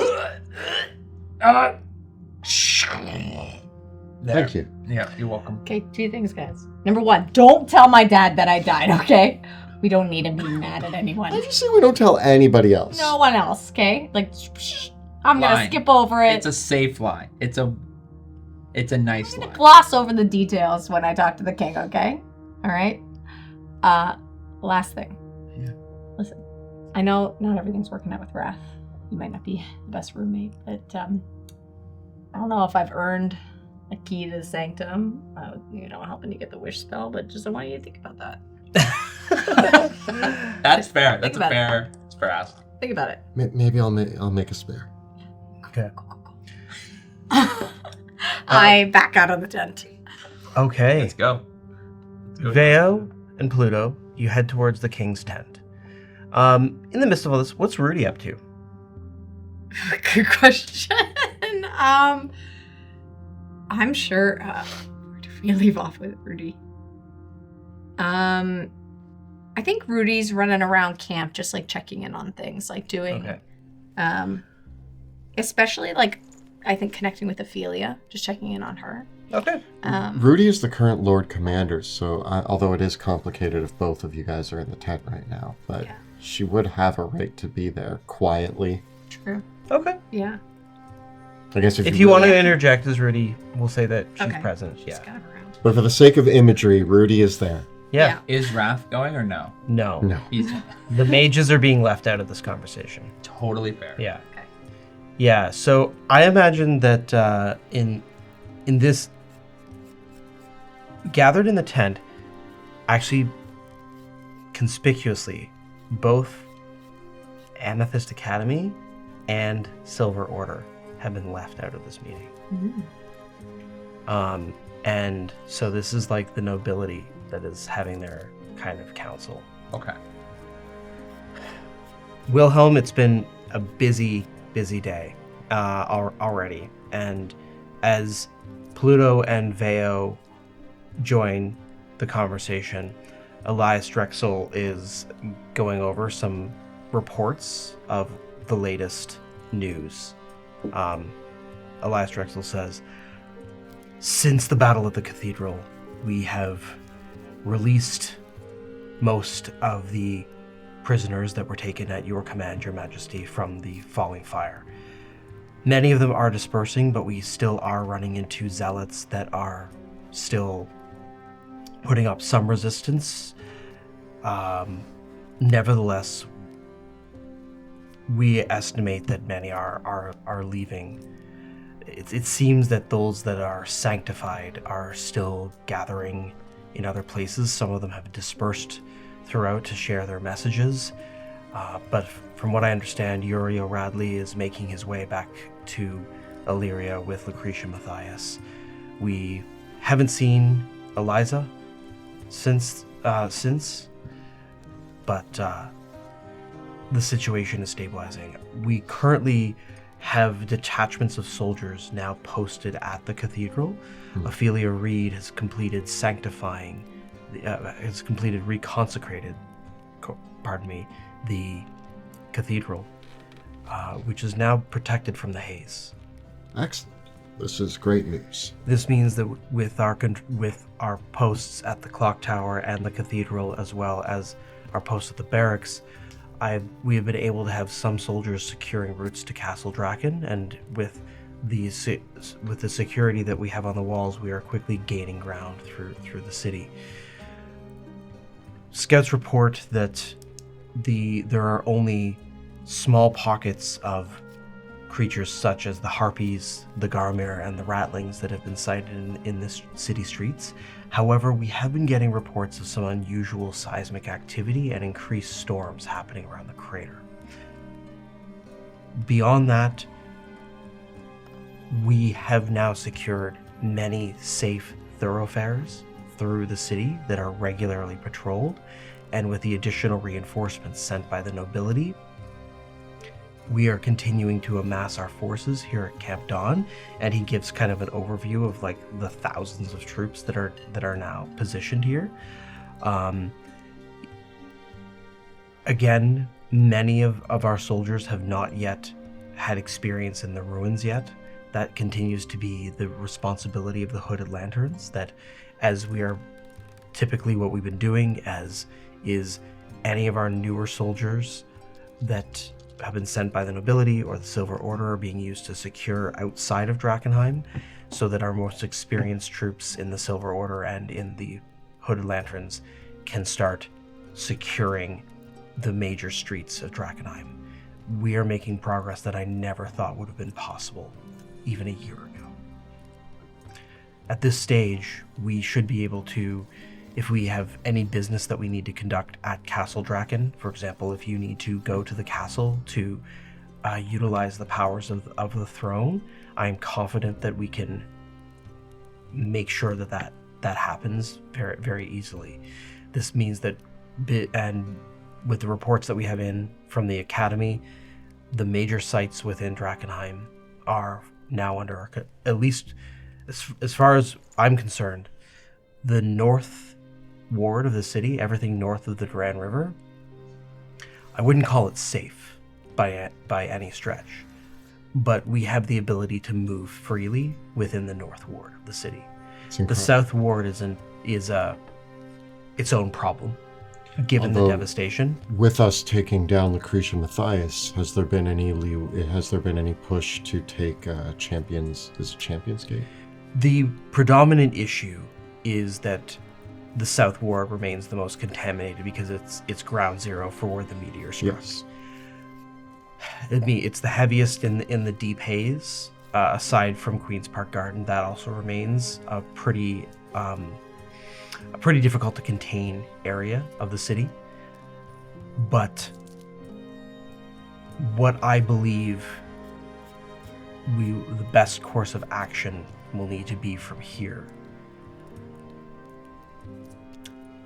Thank you. Yeah, you're welcome. Okay, two things, guys. Number one, don't tell my dad that I died, okay? We don't need him being mad at anyone. I just say we don't tell anybody else. No one else, okay? Like, shh, I'm gonna Line. skip over it. It's a safe line. It's a nice I'm line. gonna gloss over the details when I talk to the king, okay? All right? Last thing. Yeah. Listen, I know not everything's working out with Wrath. You might not be the best roommate, but I don't know if I've earned a key to the sanctum, helping you get the wish spell, but just I want you to think about that. That's fair. Think That's about fair. It's fair ask. Think about it. Maybe I'll make a spare. Okay. I back out of the tent. Okay. Let's go. Veo and Pluto, you head towards the king's tent. In the midst of all this, what's Rudi up to? Good question. I'm sure. Where do we leave off with Rudi? I think Rudi's running around camp, just like checking in on things, like doing. Okay. Especially like, I think connecting with Ophelia, just checking in on her. Okay. Rudi is the current Lord Commander, so although it is complicated if both of you guys are in the tent right now, but Yeah. she would have a right to be there quietly. True. Okay. Yeah. I guess If you want really- to interject as Rudi, we'll say that she's Okay. present. She's Yeah. kind of around. But for the sake of imagery, Rudi is there. Yeah. Is Wrath going or no? No. No. He's The mages are being left out of this conversation. totally fair. Yeah. Okay. Yeah. So I imagine that in this gathered in the tent, actually conspicuously, both Amethyst Academy and Silver Order have been left out of this meeting. Mm. And so this is like the nobility that is having their kind of council. Okay. Wilhelm, it's been a busy day already. And as Pluto and Veo join the conversation, Elias Drexel is going over some reports of the latest news. Elias Drexel says, since the battle at the cathedral, we have released most of the prisoners that were taken at your command, Your Majesty, from the falling fire. Many of them are dispersing, but we still are running into zealots that are still putting up some resistance. Nevertheless, we estimate that many are leaving. It seems that those that are sanctified are still gathering in other places. Some of them have dispersed throughout to share their messages. But from what I understand, Uriel Radley is making his way back to Illyria with Lucretia Matthias. We haven't seen Eliza since, but the situation is stabilizing. We currently have detachments of soldiers now posted at the cathedral. Ophelia Reed has completed the cathedral, which is now protected from the haze. Excellent. This is great news. This means that with our posts at the clock tower and the cathedral, as well as our posts at the barracks, we have been able to have some soldiers securing routes to Castle Draken, and with the security that we have on the walls, we are quickly gaining ground through the city. Scouts report that there are only small pockets of creatures such as the harpies, the garmir, and the ratlings that have been sighted in the city streets. However, we have been getting reports of some unusual seismic activity and increased storms happening around the crater. Beyond that, we have now secured many safe thoroughfares through the city that are regularly patrolled, and with the additional reinforcements sent by the nobility, we are continuing to amass our forces here at Camp Dawn, and he gives kind of an overview of like the thousands of troops that are now positioned here. Again, many of our soldiers have not yet had experience in the ruins yet. That continues to be the responsibility of the Hooded Lanterns, that as we are typically what we've been doing is any of our newer soldiers that have been sent by the nobility or the Silver Order are being used to secure outside of Drakkenheim, so that our most experienced troops in the Silver Order and in the Hooded Lanterns can start securing the major streets of Drakkenheim. We are making progress that I never thought would have been possible even a year ago. At this stage, we should be able to, if we have any business that we need to conduct at Castle Draken, for example, if you need to go to the castle to utilize the powers of the throne, I am confident that we can make sure that happens very, very easily. This means that, and with the reports that we have in from the Academy, the major sites within Drakkenheim are now under our, at least as far as I'm concerned, the north ward of the city, everything north of the Duran River, I wouldn't call it safe by any stretch, but we have the ability to move freely within the north ward of the city. The south ward is its own problem, given the devastation. With us taking down Lucretia Matthias, has there been any push to take Champions? Is it Champions Gate? The predominant issue is that the South Ward remains the most contaminated because it's ground zero for where the meteor struck. Yes. It's the heaviest in the deep haze. Aside from Queen's Park Garden, that also remains a pretty difficult to contain area of the city. But what I believe the best course of action will need to be from here.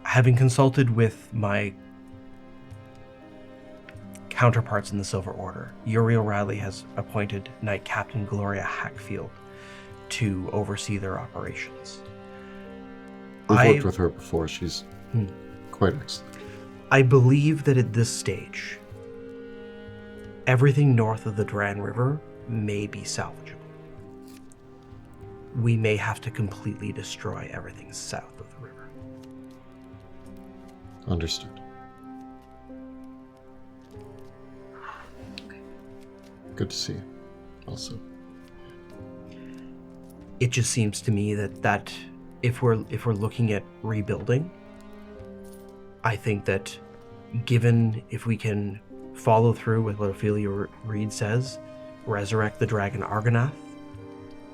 Having consulted with my counterparts in the Silver Order, Uriel Riley has appointed Knight Captain Gloria Hackfield to oversee their operations. We've worked with her before. She's quite excellent. I believe that at this stage, everything north of the Dran River may be salvageable. We may have to completely destroy everything south of the river. Understood. Good to see you, also. It just seems to me that if we're looking at rebuilding, I think that given if we can follow through with what Ophelia Reed says, resurrect the dragon Argonath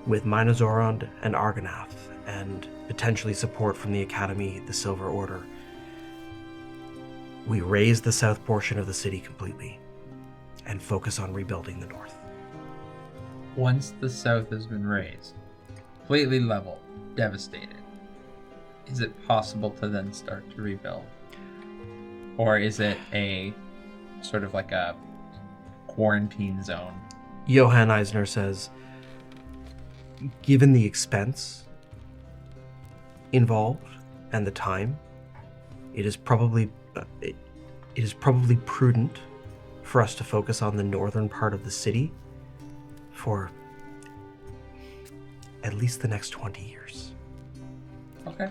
with Minozorond and Argonath, and potentially support from the Academy, the Silver Order, we raise the south portion of the city completely and focus on rebuilding the north. Once the south has been razed, completely leveled, devastated, is it possible to then start to rebuild? Or is it a sort of like a quarantine zone? Johann Eisner says, given the expense involved and the time, it is probably prudent for us to focus on the northern part of the city for at least the next 20 years. Okay.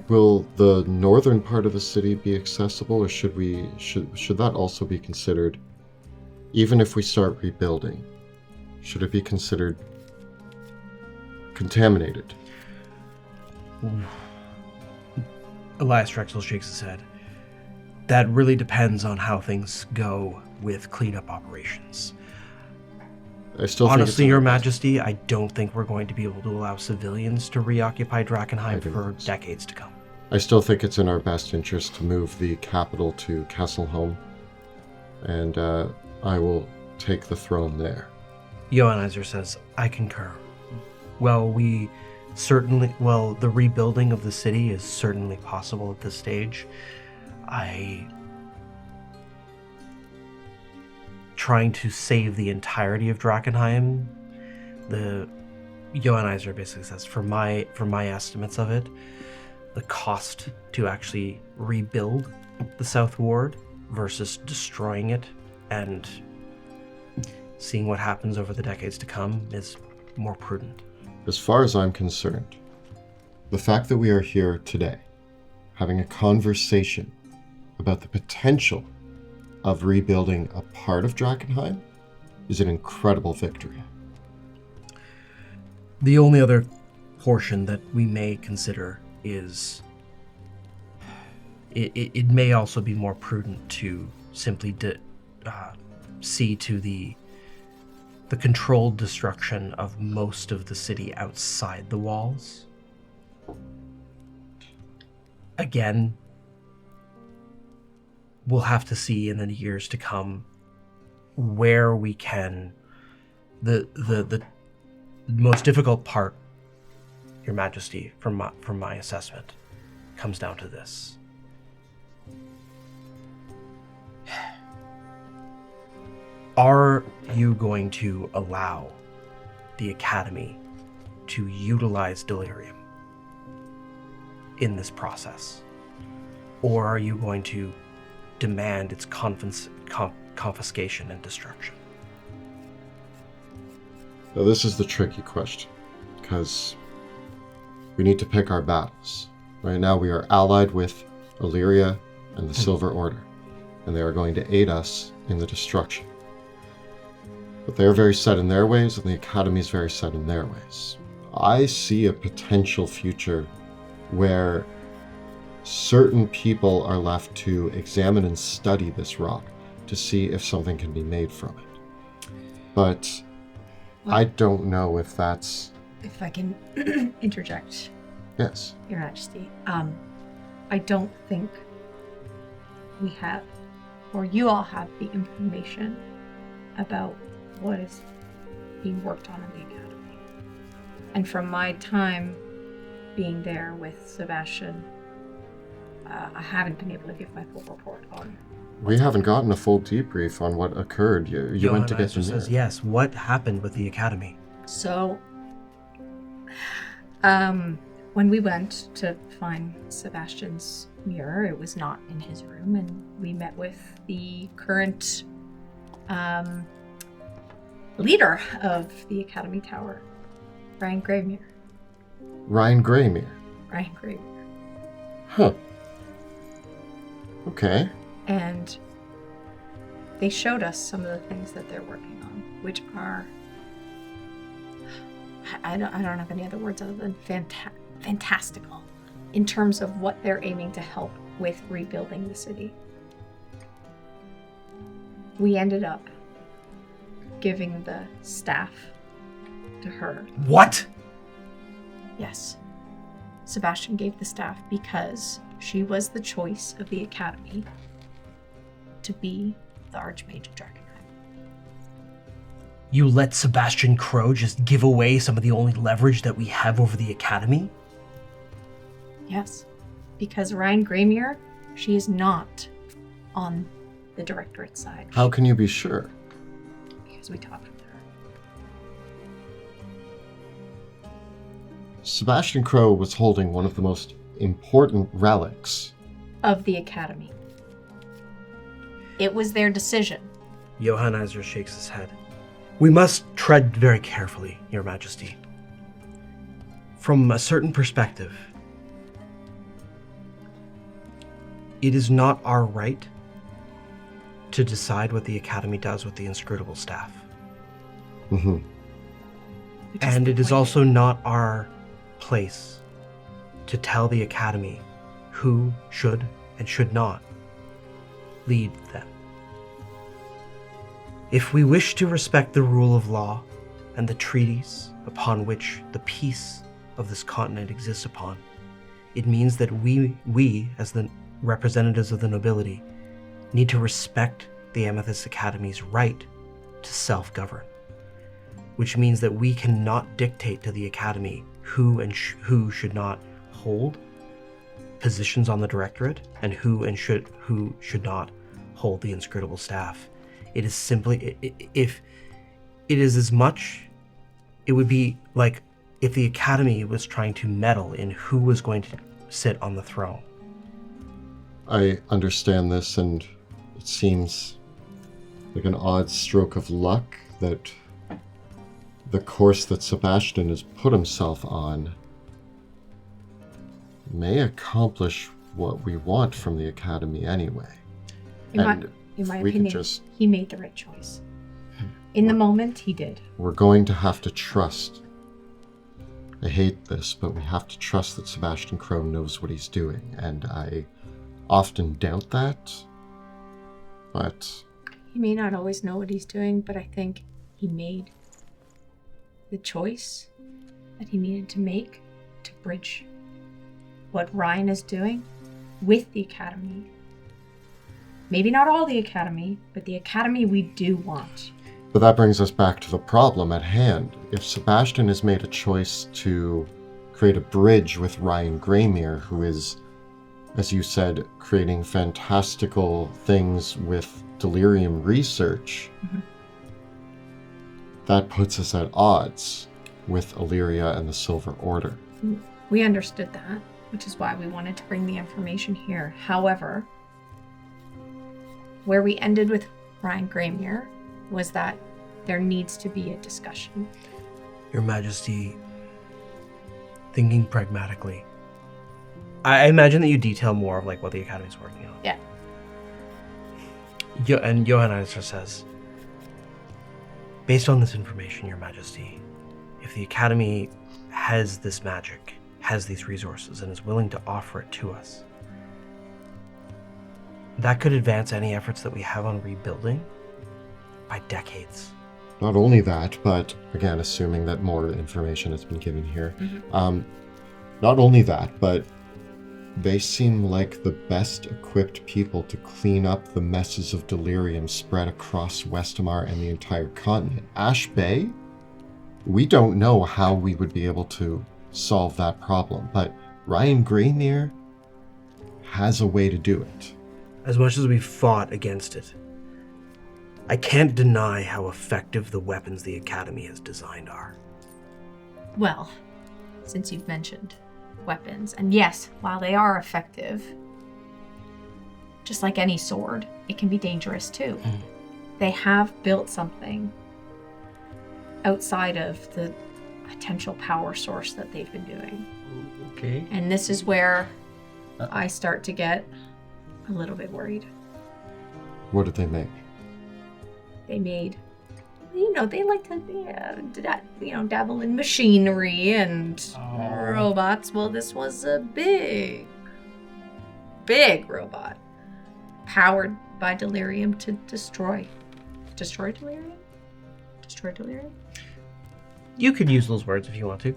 Will the northern part of the city be accessible, or should that also be considered, even if we start rebuilding, should it be considered contaminated? Elias Drexel shakes his head. That really depends on how things go with cleanup operations. I still Honestly, think Your Majesty, I don't think we're going to be able to allow civilians to reoccupy Drakkenheim for so. decades to come. I still think it's in our best interest to move the capital to Kesselholm, and I will take the throne there. Johannizer says, I concur. The rebuilding of the city is certainly possible at this stage. Trying to save the entirety of Drakkenheim, the Johannizer basically says, for my estimates of it, the cost to actually rebuild the South Ward versus destroying it and seeing what happens over the decades to come is more prudent. As far as I'm concerned, the fact that we are here today, having a conversation about the potential of rebuilding a part of Drakkenheim, is an incredible victory. The only other portion that we may consider is it may also be more prudent to simply see to the controlled destruction of most of the city outside the walls. Again, we'll have to see in the years to come where we can. The most difficult part, Your Majesty, from my assessment, comes down to this. Are you going to allow the Academy to utilize delirium in this process? Or are you going to demand its confiscation and destruction? Now, this is the tricky question, because we need to pick our battles. Right now we are allied with Illyria and the Silver Order, and they are going to aid us in the destruction. But they are very set in their ways, and the Academy is very set in their ways. I see a potential future where certain people are left to examine and study this rock to see if something can be made from it. But I don't know if that's... If I can interject. Yes. Your Majesty, I don't think we have, or you all have the information about what is being worked on in the Academy. And from my time being there with Sebastian, I haven't been able to give my full report on. We haven't gotten a full debrief on what occurred. You went to get them says, there. yes, what happened with the Academy? So, when we went to find Sebastian's mirror, it was not in his room, and we met with the current leader of the Academy Tower, Ryan Gravemere. Ryan Graymere. Ryan Gravemere. Huh. Okay. And they showed us some of the things that they're working on, which are, I don't have any other words other than fantastical in terms of what they're aiming to help with rebuilding the city. We ended up giving the staff to her. What? Yes. Sebastian gave the staff because she was the choice of the Academy to be the Archmage of Drakkenheim. You let Sebastian Crow just give away some of the only leverage that we have over the Academy? Yes. Because Ryan Graymere, she is not on the Directorate side. How can you be sure? Because we talked with her. Sebastian Crow was holding one of the most important relics. Of the Academy. It was their decision. Johannizer shakes his head. We must tread very carefully, Your Majesty. From a certain perspective, it is not our right to decide what the Academy does with the inscrutable staff. Mm-hmm. And it is also not our place to tell the Academy who should and should not lead them. If we wish to respect the rule of law and the treaties upon which the peace of this continent exists upon, it means that we as the representatives of the nobility, need to respect the Amethyst Academy's right to self-govern, which means that we cannot dictate to the Academy who and who should not hold positions on the Directorate and who should not hold the inscrutable staff. It is simply, if it is as much, it would be like if the Academy was trying to meddle in who was going to sit on the throne. I understand this, and it seems like an odd stroke of luck that the course that Sebastian has put himself on may accomplish what we want from the Academy anyway. In my we opinion, he made the right choice. In the moment, he did. We're going to have to trust. I hate this, but we have to trust that Sebastian Crow knows what he's doing, and I often doubt that, but... He may not always know what he's doing, but I think he made the choice that he needed to make to bridge what Ryan is doing with the Academy. Maybe not all the Academy, but the Academy we do want. But that brings us back to the problem at hand. If Sebastian has made a choice to create a bridge with Ryan Graymere, who is, as you said, creating fantastical things with delirium research, that puts us at odds with Illyria and the Silver Order. We understood that, which is why we wanted to bring the information here. However, where we ended with Ryan Graymere was that there needs to be a discussion. Your Majesty, thinking pragmatically, I imagine that you detail more of like what the Academy's working on. Yeah. And Johannizer says, based on this information, Your Majesty, if the Academy has this magic, has these resources, and is willing to offer it to us, that could advance any efforts that we have on rebuilding by decades. Not only that, but again, assuming that more information has been given here, not only that, but they seem like the best equipped people to clean up the messes of delirium spread across Westamar and the entire continent. Ash Bay? We don't know how we would be able to solve that problem, but Ryan Graymere has a way to do it. As much as we've fought against it, I can't deny how effective the weapons the Academy has designed are. Well, since you've mentioned weapons, and yes, while they are effective, just like any sword, it can be dangerous too. they have built something outside of the potential power source that they've been doing. Okay. And this is where I start to get a little bit worried. What did they make? They made, they like to, dabble in machinery and robots. Well, this was a big robot powered by delirium to destroy delirium? Destroy delirium? You could use those words if you want to.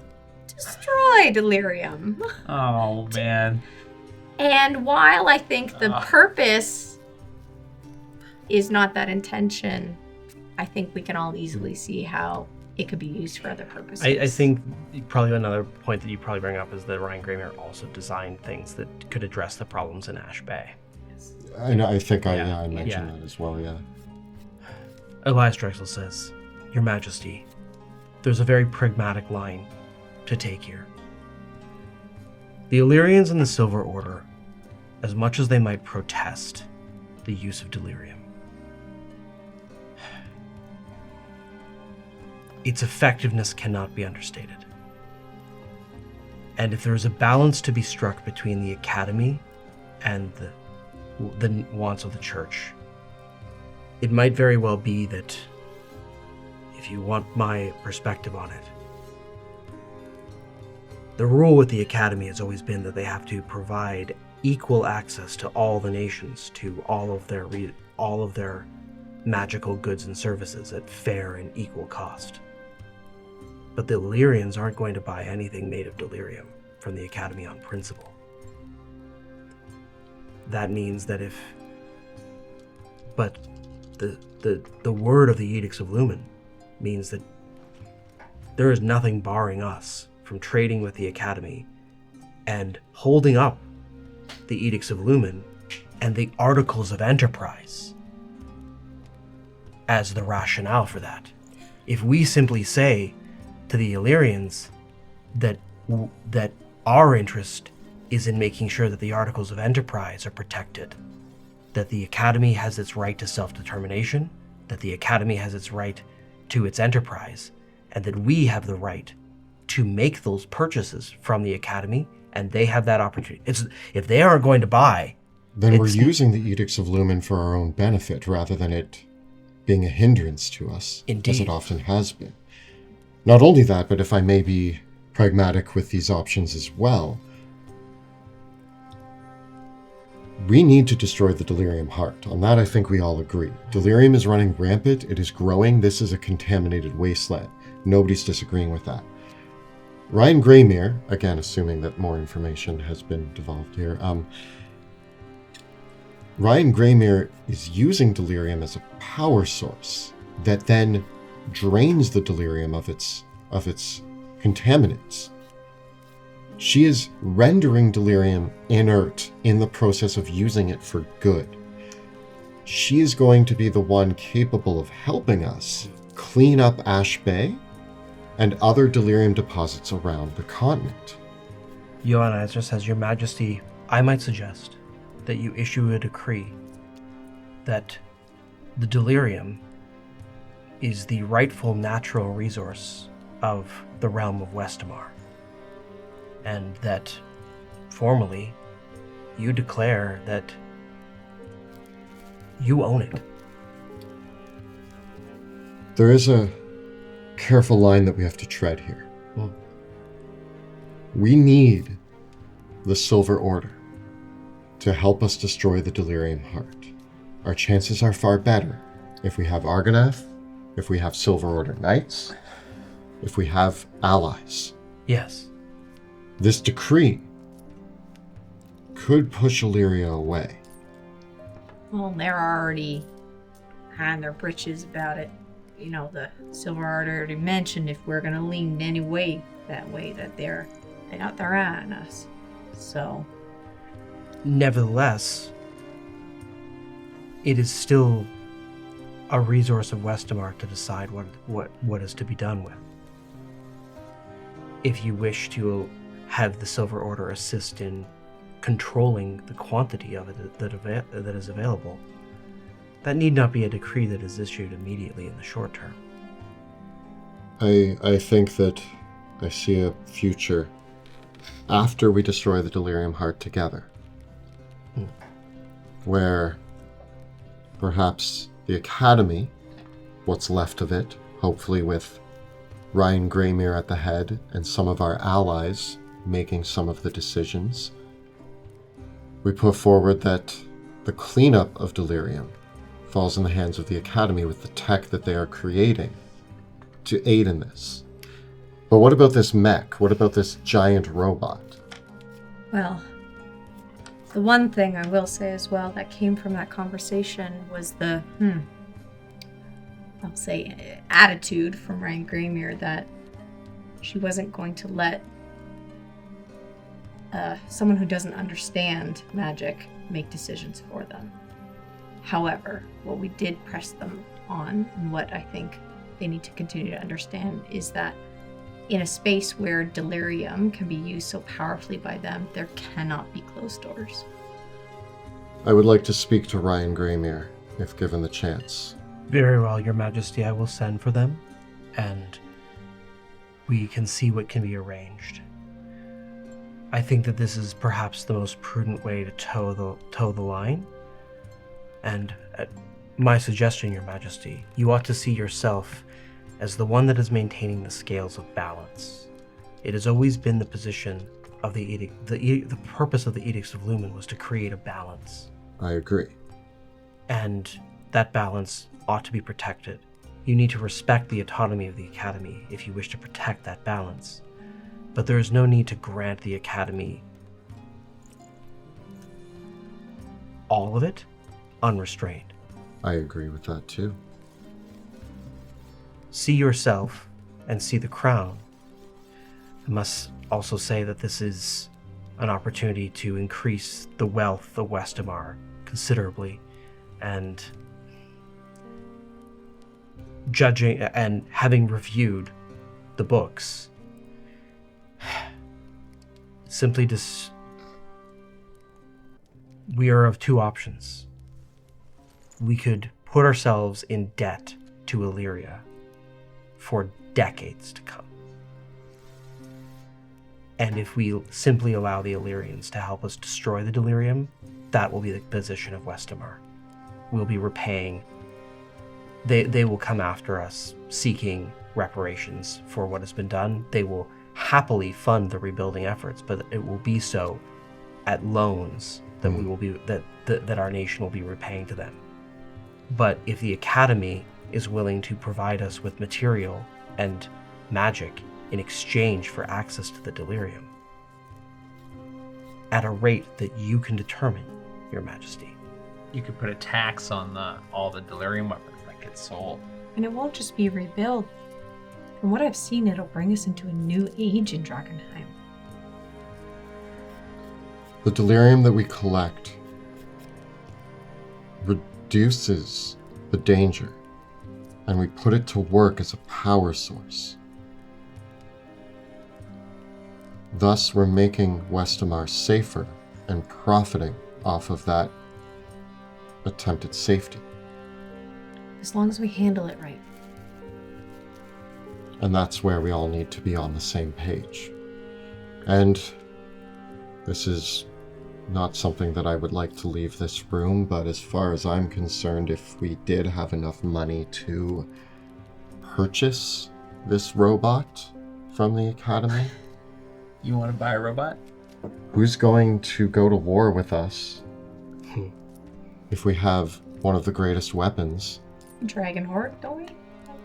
Destroy delirium. Oh, man. And while I think the purpose is not that intention, I think we can all easily see how it could be used for other purposes. I think probably another point that you probably bring up is that Ryan Graymere also designed things that could address the problems in Ash Bay. I know. I think I Yeah. mentioned Yeah. that as well. Yeah. Elias Drexel says, Your Majesty, there's a very pragmatic line to take here. The Illyrians and the Silver Order, as much as they might protest the use of delirium, its effectiveness cannot be understated. And if there is a balance to be struck between the Academy and the wants of the Church, it might very well be that, if you want my perspective on it, the rule with the Academy has always been that they have to provide equal access to all the nations, to all of their magical goods and services at fair and equal cost. But the Illyrians aren't going to buy anything made of delirium from the Academy on principle. That means that but the word of the Edicts of Lumen means that there is nothing barring us from trading with the Academy and holding up the Edicts of Lumen and the Articles of Enterprise as the rationale for that. If we simply say to the Illyrians that our interest is in making sure that the Articles of Enterprise are protected, that the Academy has its right to self-determination, that the Academy has its right to its enterprise, and that we have the right to make those purchases from the Academy, and they have that opportunity. If they aren't going to buy, Then we're using the Edicts of Lumen for our own benefit rather than it being a hindrance to us, as Indeed. it often has been. Not only that, but if I may be pragmatic with these options as well, we need to destroy the Delirium Heart. On that, I think we all agree. Delirium is running rampant. It is growing. This is a contaminated wasteland. Nobody's disagreeing with that. Ryan Graymere, again, assuming that more information has been devolved here, Ryan Graymere is using delirium as a power source that then drains the delirium of its contaminants. She is rendering delirium inert in the process of using it for good. She is going to be the one capable of helping us clean up Ash Bay and other delirium deposits around the continent. Johanna Ezra says, Your Majesty, I might suggest that you issue a decree that the delirium is the rightful natural resource of the realm of Westamar, and that formally you declare that you own it. There is a careful line that we have to tread here. We need the Silver Order to help us destroy the Delirium Heart. Our chances are far better if we have Argonath, if we have Silver Order Knights, if we have allies. Yes. This decree could push Illyria away. Well, they're already on their britches about it. You know, the Silver Art already mentioned if we're going to lean any way that they got their eye on us. So, Nevertheless, it is still a resource of Westamar to decide what is to be done with. If you wish to have the Silver Order assist in controlling the quantity of it that is available, that need not be a decree that is issued immediately in the short term. I think that I see a future after we destroy the Delirium Heart together, where perhaps the Academy, what's left of it, hopefully with Ryan Greymere at the head and some of our allies making some of the decisions, we put forward that the cleanup of Delirium falls in the hands of the Academy with the tech that they are creating to aid in this. But what about this mech? What about this giant robot? Well, the one thing I will say as well that came from that conversation was the, I'll say, attitude from Ryan Greymere that she wasn't going to let someone who doesn't understand magic make decisions for them. However, what we did press them on, and what I think they need to continue to understand, is that in a space where delirium can be used so powerfully by them, there cannot be closed doors. I would like to speak to Ryan Greymere, if given the chance. Very well, Your Majesty. I will send for them, and we can see what can be arranged. I think that this is perhaps the most prudent way to toe the line. And my suggestion, Your Majesty, you ought to see yourself as the one that is maintaining the scales of balance. It has always been the position of the edict. The purpose of the Edicts of Lumen was to create a balance. I agree. And that balance ought to be protected. You need to respect the autonomy of the Academy if you wish to protect that balance. But there is no need to grant the Academy all of it unrestrained. I agree with that too. See yourself and see the crown. I must also say that this is an opportunity to increase the wealth of Westamar considerably, and judging and having reviewed the books, simply we are of two options. We could put ourselves in debt to Illyria for decades to come. And if we simply allow the Illyrians to help us destroy the Delirium, that will be the position of Westamar. We'll be repaying. They will come after us seeking reparations for what has been done. They will happily fund the rebuilding efforts, but it will be so at loans that we will be that our nation will be repaying to them. But if the Academy is willing to provide us with material and magic in exchange for access to the Delirium, at a rate that you can determine, Your Majesty. You could put a tax on all the delirium weapons that get sold. And it won't just be rebuilt. From what I've seen, it'll bring us into a new age in Drakkenheim. The delirium that we collect reduces the danger, and we put it to work as a power source. Thus, we're making Westamar safer and profiting off of that attempted safety. As long as we handle it right. And that's where we all need to be on the same page. And this is not something that I would like to leave this room, but as far as I'm concerned, if we did have enough money to purchase this robot from the Academy... You want to buy a robot? Who's going to go to war with us if we have one of the greatest weapons? Dragon Horde, don't we?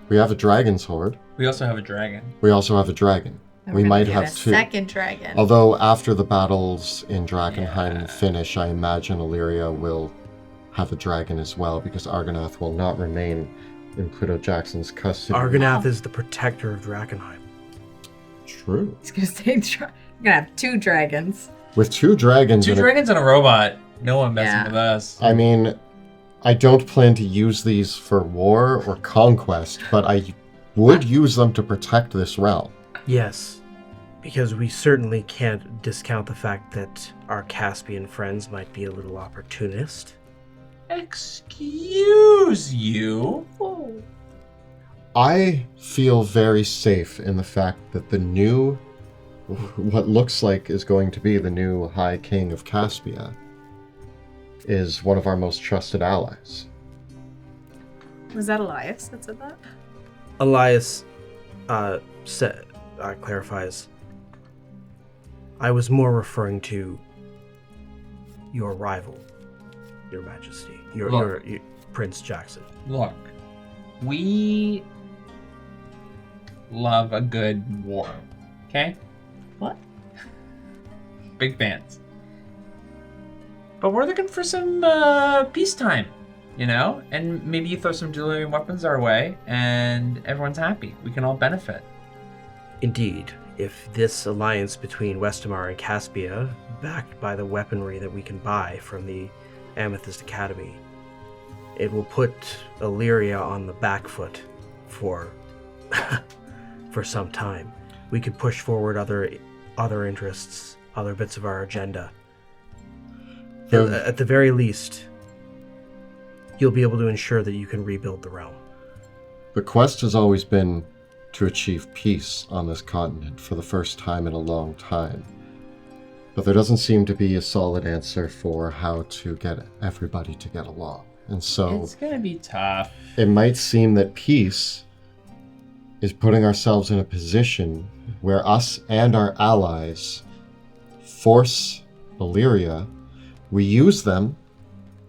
We have a dragon's horde. We also have a dragon. We also have a dragon. And We we're might gonna have get a two. second dragon. Although after the battles in Drakkenheim Yeah. finish, I imagine Illyria will have a dragon as well, because Argonath will not remain in Pluto Jackson's custody. Argonath is the protector of Drakkenheim. True. He's gonna say we're gonna have two dragons. With two dragons Two and a- dragons and a robot. No one messing Yeah. with us. I mean, I don't plan to use these for war or conquest, but I would use them to protect this realm. Yes, because we certainly can't discount the fact that our Caspian friends might be a little opportunist. Excuse you? I feel very safe in the fact that what looks like is going to be the new High King of Caspia is one of our most trusted allies. Was that Elias that said that? Elias clarifies. I was more referring to your rival, Your Majesty, your Prince Jackson. Look, we love a good war, okay? What? Big fans. But we're looking for some peacetime, you know? And maybe you throw some delirium weapons our way, and everyone's happy. We can all benefit. Indeed, if this alliance between Westamar and Caspia, backed by the weaponry that we can buy from the Amethyst Academy, it will put Illyria on the back foot for for some time. We could push forward other interests, other bits of our agenda. At the very least, you'll be able to ensure that you can rebuild the realm. The quest has always been to achieve peace on this continent for the first time in a long time. But there doesn't seem to be a solid answer for how to get everybody to get along. And so It's gonna be tough. it might seem that peace is putting ourselves in a position where us and our allies force Illyria. We use them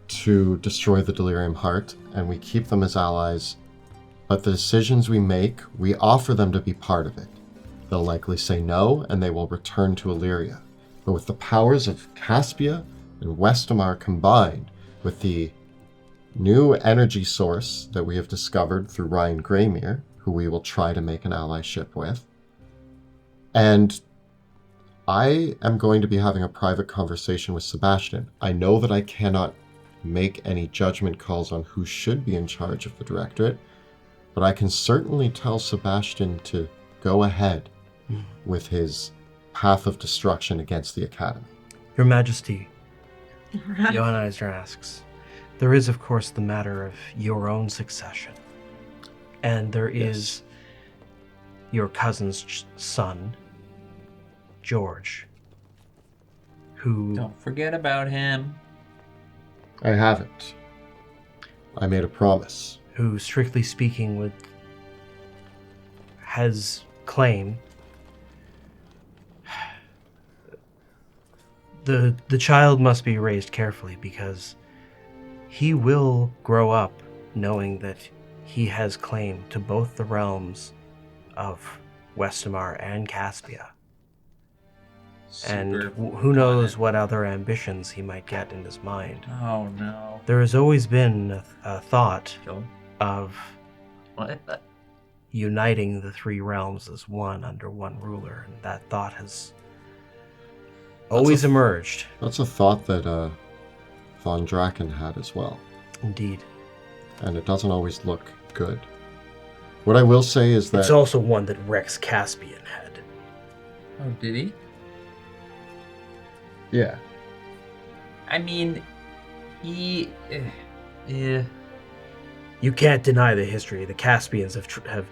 to destroy the Delirium Heart, and we keep them as allies. But the decisions we make, we offer them to be part of it. They'll likely say no, and they will return to Illyria. But with the powers of Caspia and Westamar combined, with the new energy source that we have discovered through Ryan Greymere, who we will try to make an allyship with, and I am going to be having a private conversation with Sebastian. I know that I cannot make any judgment calls on who should be in charge of the Directorate, but I can certainly tell Sebastian to go ahead with his path of destruction against the Academy. Your Majesty, Johannizer asks, there is, of course, the matter of your own succession. And there is your cousin's son, George, who... Don't forget about him. I haven't. I made a promise. Who, strictly speaking, has claim. The child must be raised carefully because he will grow up knowing that he has claim to both the realms of Westamar and Caspia. And who knows what other ambitions he might get in his mind. Oh no. There has always been a thought Kill him. of What? uniting the three realms as one under one ruler, and that thought has always emerged. That's a thought that von Draken had as well. Indeed. And it doesn't always look good. What I will say is that... It's also one that Rex Caspian had. Oh, did he? Yeah. I mean, he... yeah. You can't deny the history. The Caspians have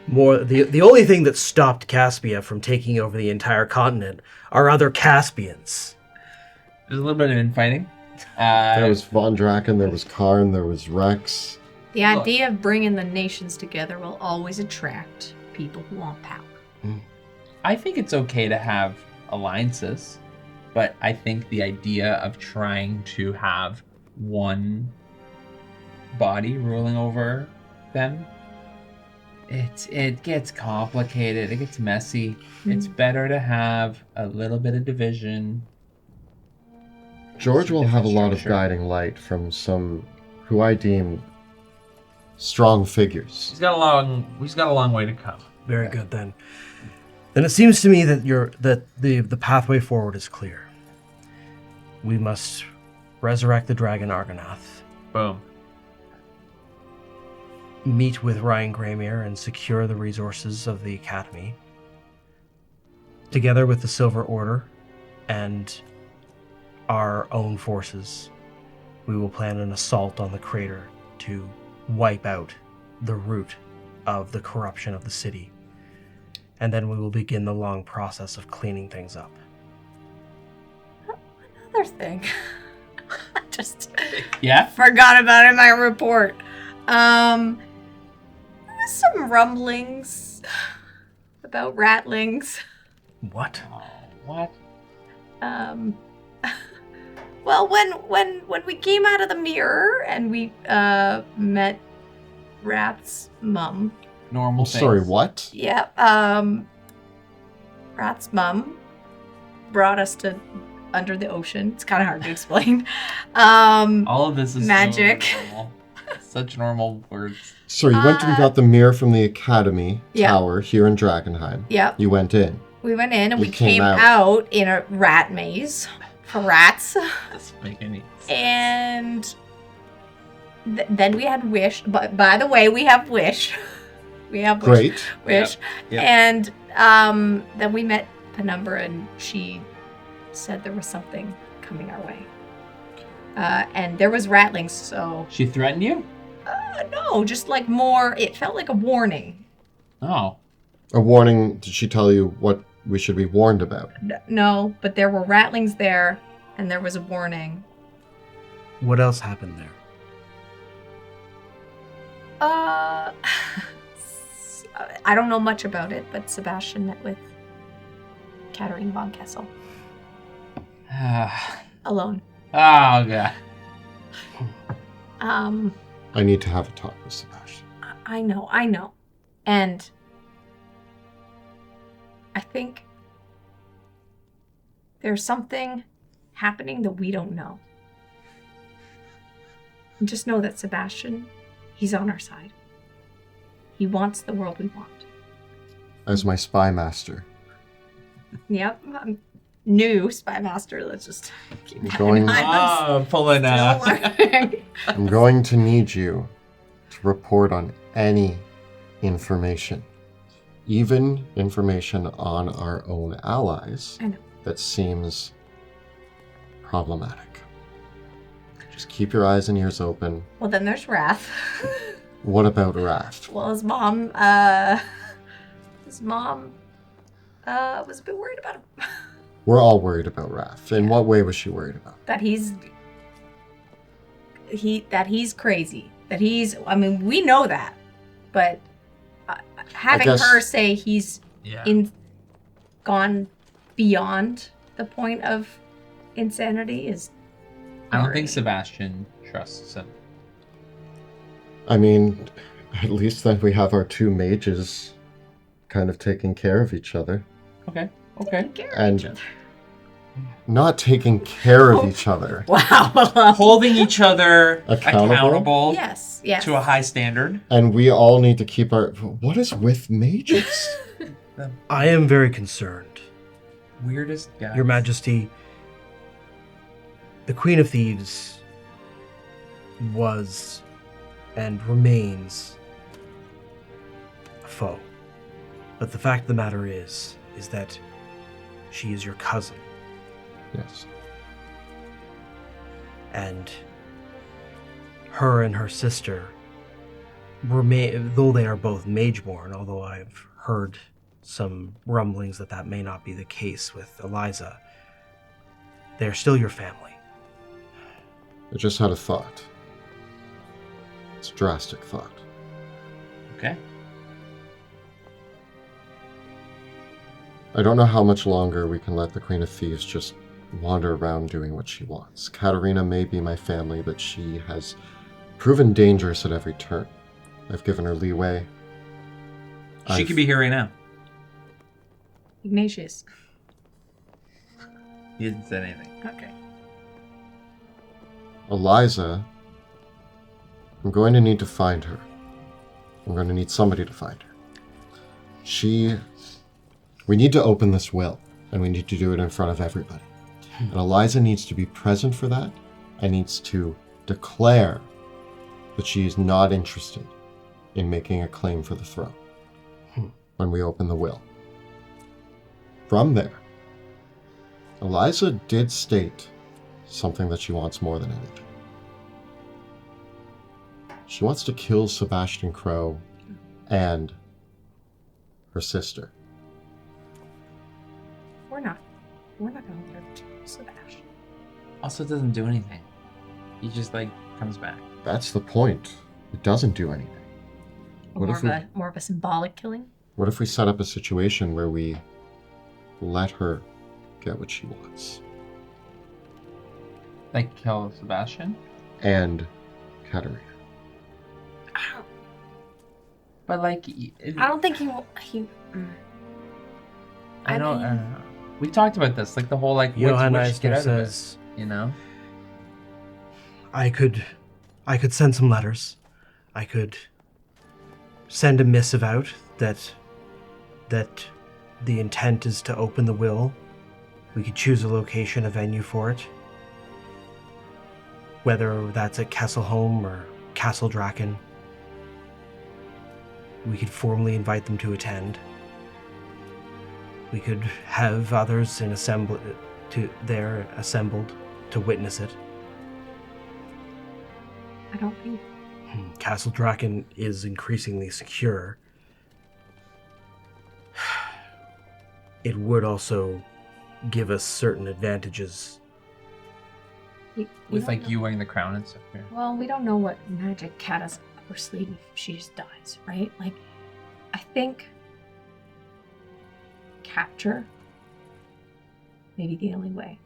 more... The only thing that stopped Caspia from taking over the entire continent are other Caspians. There's a little bit of infighting. There was Von Draken, there was Karn, there was Rex. The idea of bringing the nations together will always attract people who want power. I think it's okay to have alliances, but I think the idea of trying to have one body ruling over them, it gets complicated, it gets messy. It's better to have a little bit of division. George will have a lot of Structure. guiding light from some who I deem strong figures. He's got a long way to come. Very good, then. Then it seems to me that the pathway forward is clear. We must resurrect the dragon Argonath, Boom. meet with Ryan Greymere and secure the resources of the Academy, together with the Silver Order and our own forces. we will plan an assault on the crater to wipe out the root of the corruption of the city. And then we will begin the long process of cleaning things up. Another thing. Just Yeah? forgot about it in my report. There was some rumblings about ratlings. What? Oh, what? Well, when we came out of the mirror and we met Rat's mum. Normal I'm sorry, face. what? Yeah, Rat's mum brought us to under the ocean. It's kind of hard to explain. All of this is Magic. so normal. Such normal words. So you went and got the mirror from the Academy Yeah. Tower here in Drakkenheim. Yep. You went in. We went in and You we came came out. out in a rat maze for rats. Doesn't make any sense. And then we had Wish. But by the way, we have Wish. We have Wish. Great. Wish. Yep. And then we met Penumbra, and she said there was something coming our way. And there was ratlings, so She threatened you? no, just like more. It felt like a warning. Oh. A warning, did she tell you what we should be warned about? No, but there were ratlings there, and there was a warning. What else happened there? I don't know much about it, but Sebastian met with Katarina von Kessel alone. Oh, God. I need to have a talk with Sebastian. I know. And I think there's something happening that we don't know. And just know that Sebastian, he's on our side. He wants the world we want. As my spy master. Yep. New spy master. Let's just keep that Going- in mind. I'm Pulling still learning. I'm going to need you to report on any information, even information on our own allies, I know. that seems problematic. Just keep your eyes and ears open. Well, then there's Wrath. What about Wrath? Well, his mom was a bit worried about him. We're all worried about Wrath. In what way was she worried about? That he's crazy. I mean, we know that, but having guess- her say he's Yeah. gone beyond the point of insanity is. I don't think already- Sebastian trusts him. I mean, at least then we have our two mages kind of taking care of each other. Okay. Taking care of And- each other. Not taking care of each other. Wow. Holding each other Accountable? accountable Yes. to a high standard. And we all need to keep our... What is with mages? I am very concerned. Weirdest guy. Your Majesty, the Queen of Thieves was and remains a foe. But the fact of the matter is that she is your cousin. Yes. And her and her sister remain, though they are both mageborn, although I've heard some rumblings that may not be the case with Eliza, they're still your family. I just had a thought. It's a drastic thought. Okay. I don't know how much longer we can let the Queen of Thieves just wander around doing what she wants. Katarina may be my family, but she has proven dangerous at every turn. I've given her leeway. She could be here right now. Ignatius. He hasn't said anything. Okay. Eliza, I'm going to need to find her. I'm going to need somebody to find her. We need to open this will, and we need to do it in front of everybody. And Eliza needs to be present for that, and needs to declare that she is not interested in making a claim for the throne when we open the will. From there, Eliza did state something that she wants more than anything. She wants to kill Sebastian Crow and her sister. We're not going to hurt Sebastian. Also, it doesn't do anything. He just like comes back. That's the point. It doesn't do anything. What if More of a symbolic killing? What if we set up a situation where we let her get what she wants? Like kill Sebastian? And Katerina. But like, I don't think he will. I don't know. We talked about this, like the whole like Johann which Eisner get out of it, says, you know. I could send some letters. I could send a missive out that the intent is to open the will. We could choose a location, a venue for it. Whether that's at Kesselholm or Castle Draken. We could formally invite them to attend. We could have others assembled to witness it. I don't think. Castle Draken is increasingly secure. It would also give us certain advantages. With like you wearing the crown and stuff. Yeah. Well, we don't know what magic Cat has up her sleeve if she just dies, right? Like, I think capture may be the only way.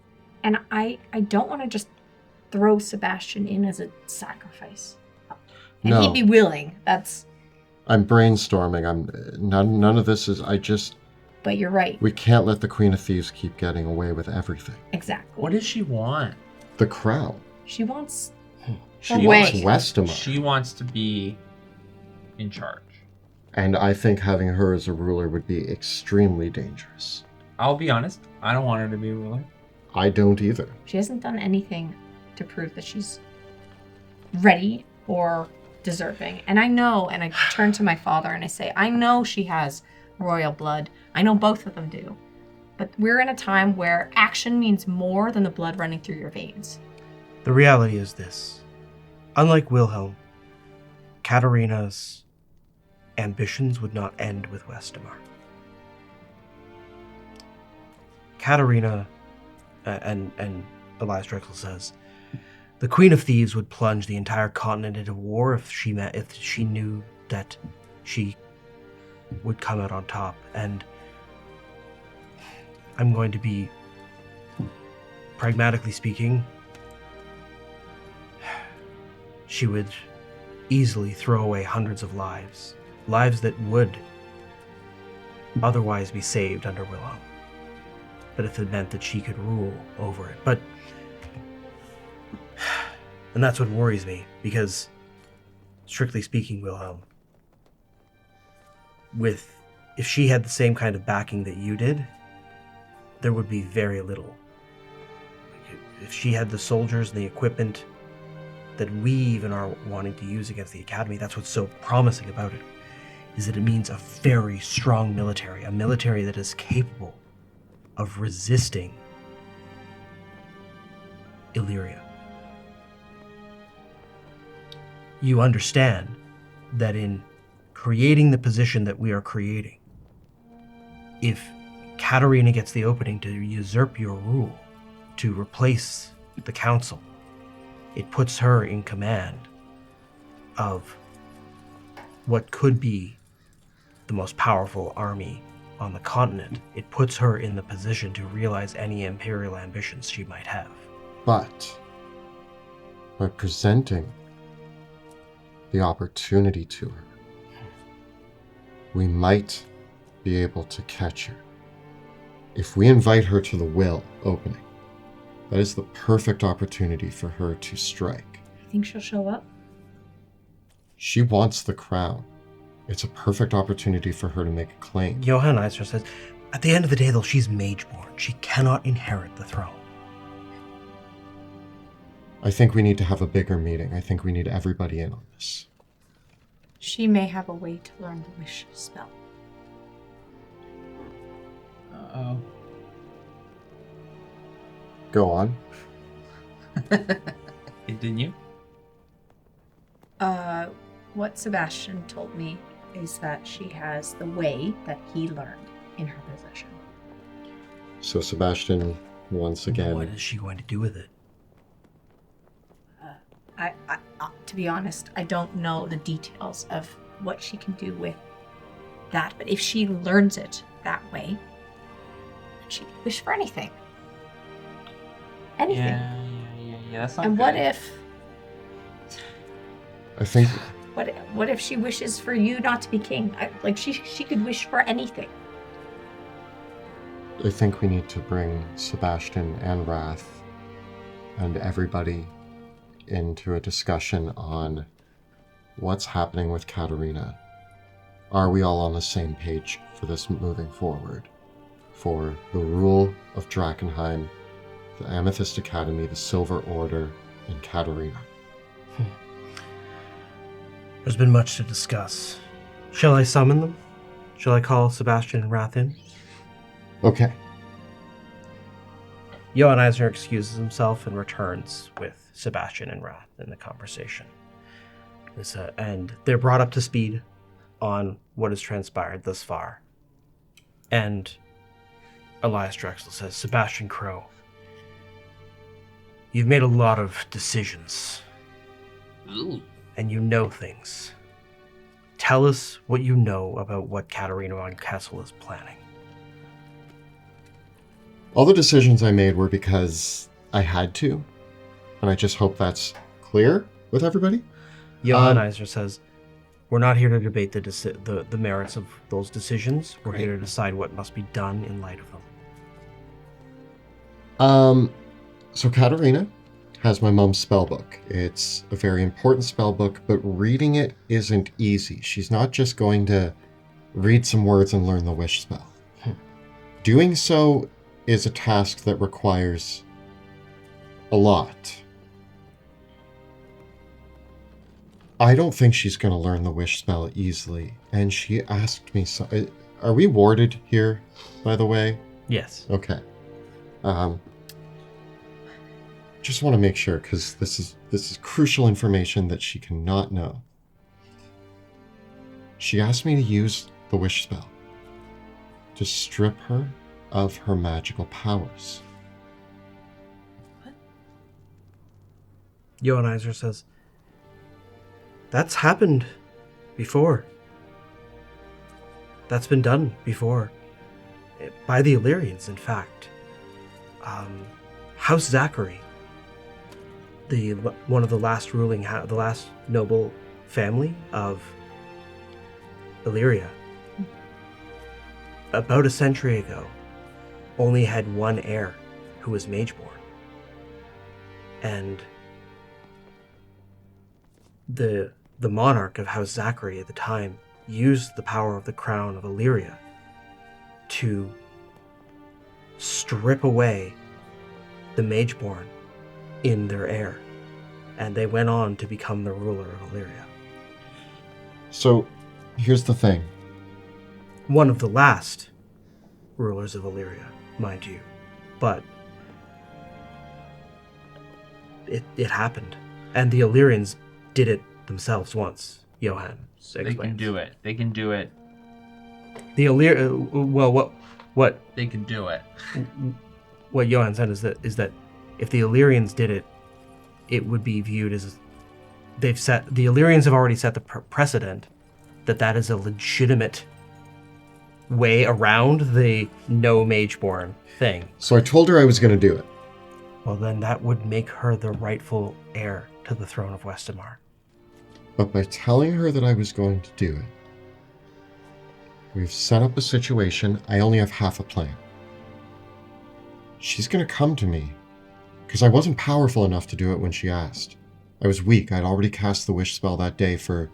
And I don't want to just throw Sebastian in as a sacrifice. And No. he'd be willing. I'm brainstorming. None of this is. But you're right. We can't let the Queen of Thieves keep getting away with everything. Exactly. What does she want? The crown. She wants She her wants way. Westamar. She wants to be in charge. And I think having her as a ruler would be extremely dangerous. I'll be honest. I don't want her to be a ruler. I don't either. She hasn't done anything to prove that she's ready or deserving. And I know, and I turn to my father and I say, I know she has royal blood. I know both of them do. But we're in a time where action means more than the blood running through your veins. The reality is this. Unlike Wilhelm, Katerina's ambitions would not end with Westamar. Katerina, and Elias Drexel says, the Queen of Thieves would plunge the entire continent into war if she knew that she would come out on top. And I'm going to be, pragmatically speaking, she would easily throw away hundreds of lives that would otherwise be saved under Wilhelm. But if it meant that she could rule over it. And that's what worries me, because, strictly speaking, Wilhelm, if she had the same kind of backing that you did, there would be very little. If she had the soldiers and the equipment that we even are wanting to use against the Academy, that's what's so promising about it, is that it means a very strong military, a military that is capable of resisting Illyria. You understand that in creating the position that we are creating, if Katerina gets the opening to usurp your rule, to replace the council, it puts her in command of what could be the most powerful army on the continent. It puts her in the position to realize any imperial ambitions she might have. But by presenting the opportunity to her, we might be able to catch her. If we invite her to the will opening, that is the perfect opportunity for her to strike. You think she'll show up? She wants the crown. It's a perfect opportunity for her to make a claim. Johann Eisner says, at the end of the day, though, she's mageborn. She cannot inherit the throne. I think we need to have a bigger meeting. I think we need everybody in on this. She may have a way to learn the wish spell. Uh-oh. Go on. Didn't you? What Sebastian told me is that she has the way that he learned in her possession. So Sebastian, once again... What is she going to do with it? I, to be honest, I don't know the details of what she can do with that, but if she learns it that way, then she can wish for anything. Anything. Yeah, that's not And good. what if... I think... What if she wishes for you not to be king? She could wish for anything. I think we need to bring Sebastian and Wrath and everybody into a discussion on what's happening with Katarina. Are we all on the same page for this moving forward? For the rule of Drakkenheim, the Amethyst Academy, the Silver Order, and Katarina. There's been much to discuss. Shall I summon them? Shall I call Sebastian and Wrath in? Okay. Johann Eisner excuses himself and returns with Sebastian and Wrath in the conversation. And they're brought up to speed on what has transpired thus far. And Elias Drexel says, Sebastian Crow, you've made a lot of decisions. Ooh. And you know things. Tell us what you know about what Katarina von Kessel is planning. All the decisions I made were because I had to, and I just hope that's clear with everybody. Johann Eisner says, we're not here to debate the merits of those decisions. We're here to decide what must be done in light of them. So Katarina has my mom's spell book. It's a very important spell book, but reading it isn't easy. She's not just going to read some words and learn the wish spell. Doing so is a task that requires a lot. I don't think she's going to learn the wish spell easily. And she asked me, are we warded here, by the way? Yes. Okay. Just want to make sure, because this is crucial information that she cannot know. She asked me to use the wish spell to strip her of her magical powers. What? Johann Eisner says, that's happened before. That's been done before. By the Illyrians, in fact. House Zachary, one of the last the last noble family of Illyria, about a century ago, only had one heir who was mageborn. And the monarch of House Zachary at the time used the power of the crown of Illyria to strip away the mageborn in their heir, and they went on to become the ruler of Illyria. So, here's the thing. One of the last rulers of Illyria, mind you, but it happened, and the Illyrians did it themselves once. Johann explains. They can do it. They can do it. The what They can do it. what Johann said is that if the Illyrians did it, it would be viewed as the Illyrians have already set the precedent that is a legitimate way around the no mageborn thing. So I told her I was going to do it. Well, then that would make her the rightful heir to the throne of Westamar. But by telling her that I was going to do it, we've set up a situation. I only have half a plan. She's going to come to me, because I wasn't powerful enough to do it when she asked. I was weak. I'd already cast the wish spell that day for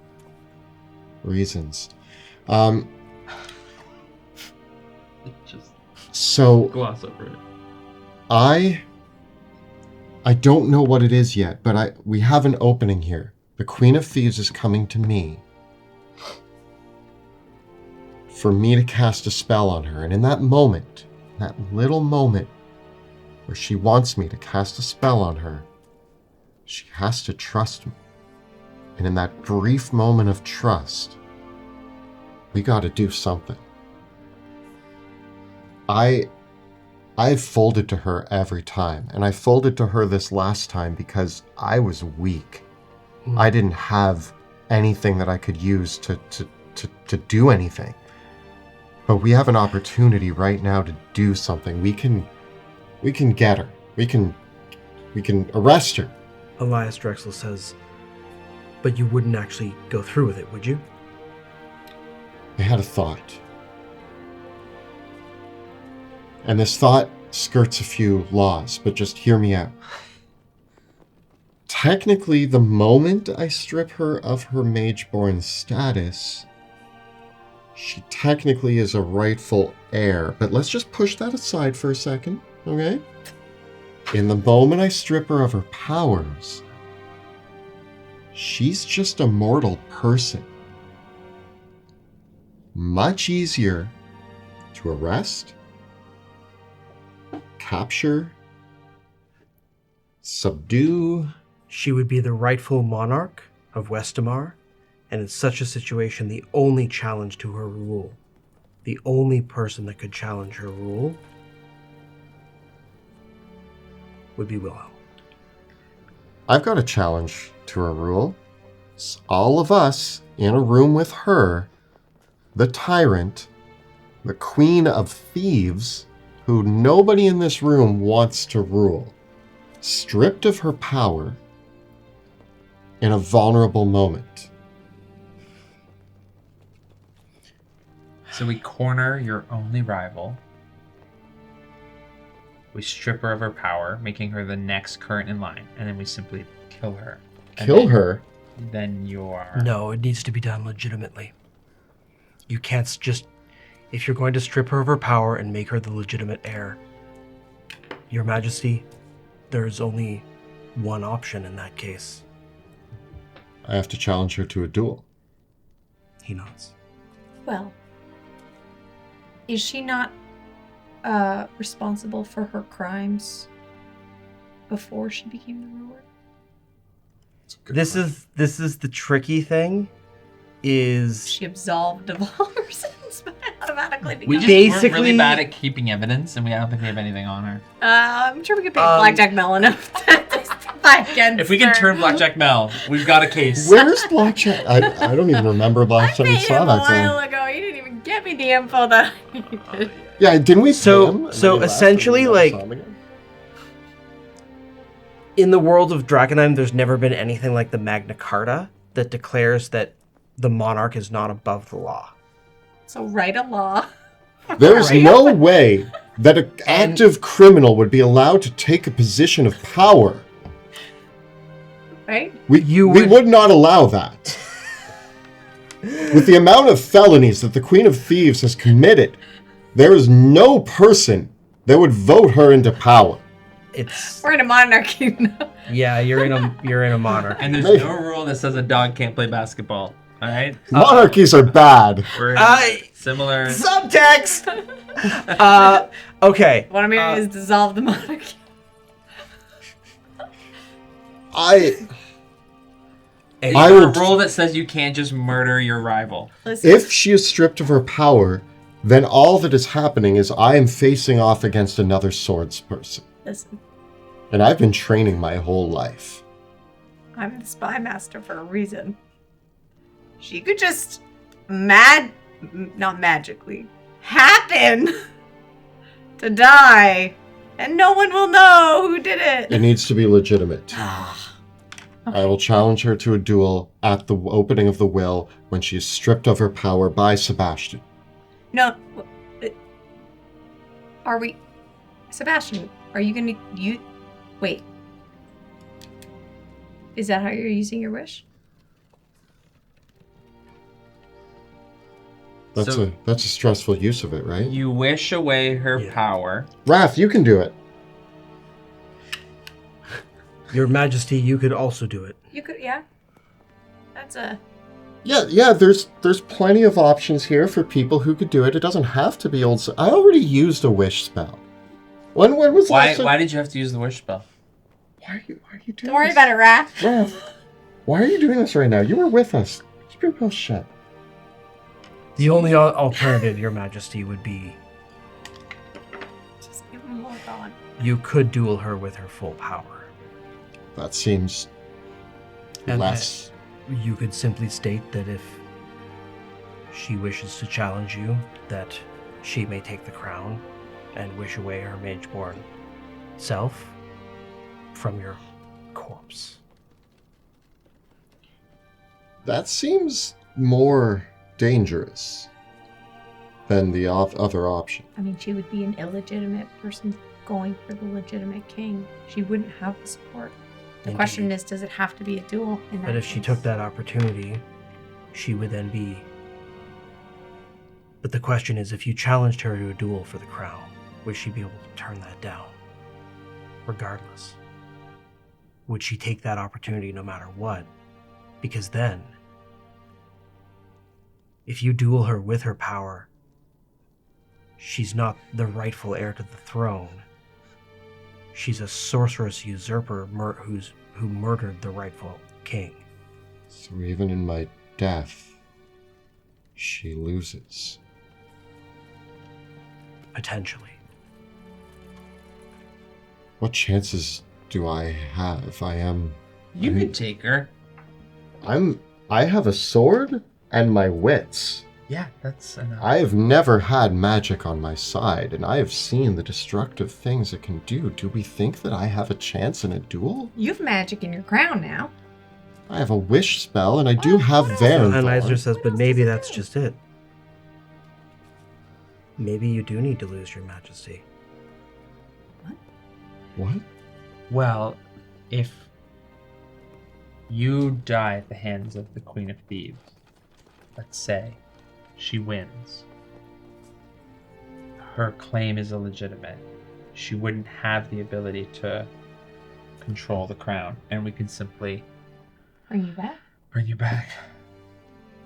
reasons. Just So gloss over it. I don't know what it is yet, but we have an opening here. The Queen of Thieves is coming to me for me to cast a spell on her. And in that moment, that little moment where she wants me to cast a spell on her, she has to trust me. And in that brief moment of trust, we got to do something. I've folded to her every time, and I folded to her this last time because I was weak. I didn't have anything that I could use to do anything. But we have an opportunity right now to do something. We can get her. We can arrest her. Elias Drexel says, but you wouldn't actually go through with it, would you? I had a thought. And this thought skirts a few laws, but just hear me out. Technically, the moment I strip her of her Mageborn status, she technically is a rightful heir. But let's just push that aside for a second, okay? In the moment I strip her of her powers, she's just a mortal person. Much easier to arrest, capture, subdue. She would be the rightful monarch of Westamar, and in such a situation, the only challenge to her rule, the only person that could challenge her rule, would be Wilhelm. I've got a challenge to her rule. It's all of us in a room with her, the tyrant, the queen of thieves, who nobody in this room wants to rule, stripped of her power in a vulnerable moment. So we corner your only rival. We strip her of her power, making her the next current in line, and then we simply kill her. And Kill then- her? Then you're... No, it needs to be done legitimately. You can't just... If you're going to strip her of her power and make her the legitimate heir, Your Majesty, there's only one option in that case. I have to challenge her to a duel. He nods. Well, is she not responsible for her crimes before she became the ruler? This is the tricky thing. Is She absolved of all her sins, but automatically We becomes... just, we're really Basically- bad at keeping evidence, and I don't think we have anything on her. I'm sure we could pay Blackjack Mel enough to testify against If we can her. turn Blackjack Mel, we've got a case. Where's Blackjack? I don't even remember last I time we paid saw him a that thing. while ago. He didn't even get me the info that I needed. Yeah, didn't we So- pay him? And so then he left essentially, and we never like- saw him again? in the world of Drakkenheim, there's never been anything like the Magna Carta that declares that the monarch is not above the law. So write a law. There's Right. no way that an active criminal would be allowed to take a position of power. Right? We would- would not allow that. With the amount of felonies that the Queen of Thieves has committed, there is no person that would vote her into power. It's We're in a monarchy now. yeah, you're in a monarch. And there's Maybe. no rule that says a dog can't play basketball. All right? Monarchies are bad. We're in I- similar... Subtext. Okay. What I mean is dissolve the monarchy. I Is I there a would- rule that says you can't just murder your rival? Listen, If she is stripped of her power, then all that is happening is I am facing off against another swords person. listen, And I've been training my whole life. I'm the spy master for a reason. She could just not magically happen to die, and no one will know who did It it. needs to be legitimate. I will challenge her to a duel at the opening of the will when she is stripped of her power by Sebastian. No, are we, Sebastian? Are you gonna wait? Is that how you're using your wish? That's So- a stressful use of it, right? You wish away her Yeah. power. Raph, you can do it. Your Majesty, you could also do it. You could, yeah. That's a. Yeah, there's plenty of options here for people who could do it. It doesn't have to be old. I already used a wish spell. When was Why last time- why did you have to use the wish spell? Why are you doing Don't worry this? about it, Raph. Raph, Why are you doing this right now? You were with us. Keep your mouth shut. The only alternative, Your Majesty, would be Just give him more thought. you could duel her with her full power. That seems And less. You could simply state that if she wishes to challenge you, that she may take the crown and wish away her mage-born self from your corpse. That seems more dangerous than the other option. I mean, she would be an illegitimate person going for the legitimate king. She wouldn't have the support. The Indeed. question is, does it have to be a duel in that But if she case? took that opportunity, she would then be... But the question is, if you challenged her to a duel for the crown, would she be able to turn that down? Regardless. Would she take that opportunity no matter what? Because then, if you duel her with her power, she's not the rightful heir to the throne. She's a sorceress usurper who murdered the rightful king. So even in my death, she loses. Potentially. What chances do I have? You could take her. I have a sword and my wits. Yeah, that's enough. I have never had magic on my side, and I have seen the destructive things it can do. Do we think that I have a chance in a duel? You have magic in your crown now. I have a wish spell, and I do have what else? And Varenthal. Isra says, but maybe that's just it. Maybe you do need to lose your majesty. What? Well, if you die at the hands of the Queen of Thieves, let's say she wins, her claim is illegitimate. She wouldn't have the ability to control the crown, and we can simply Bring you back. bring you back.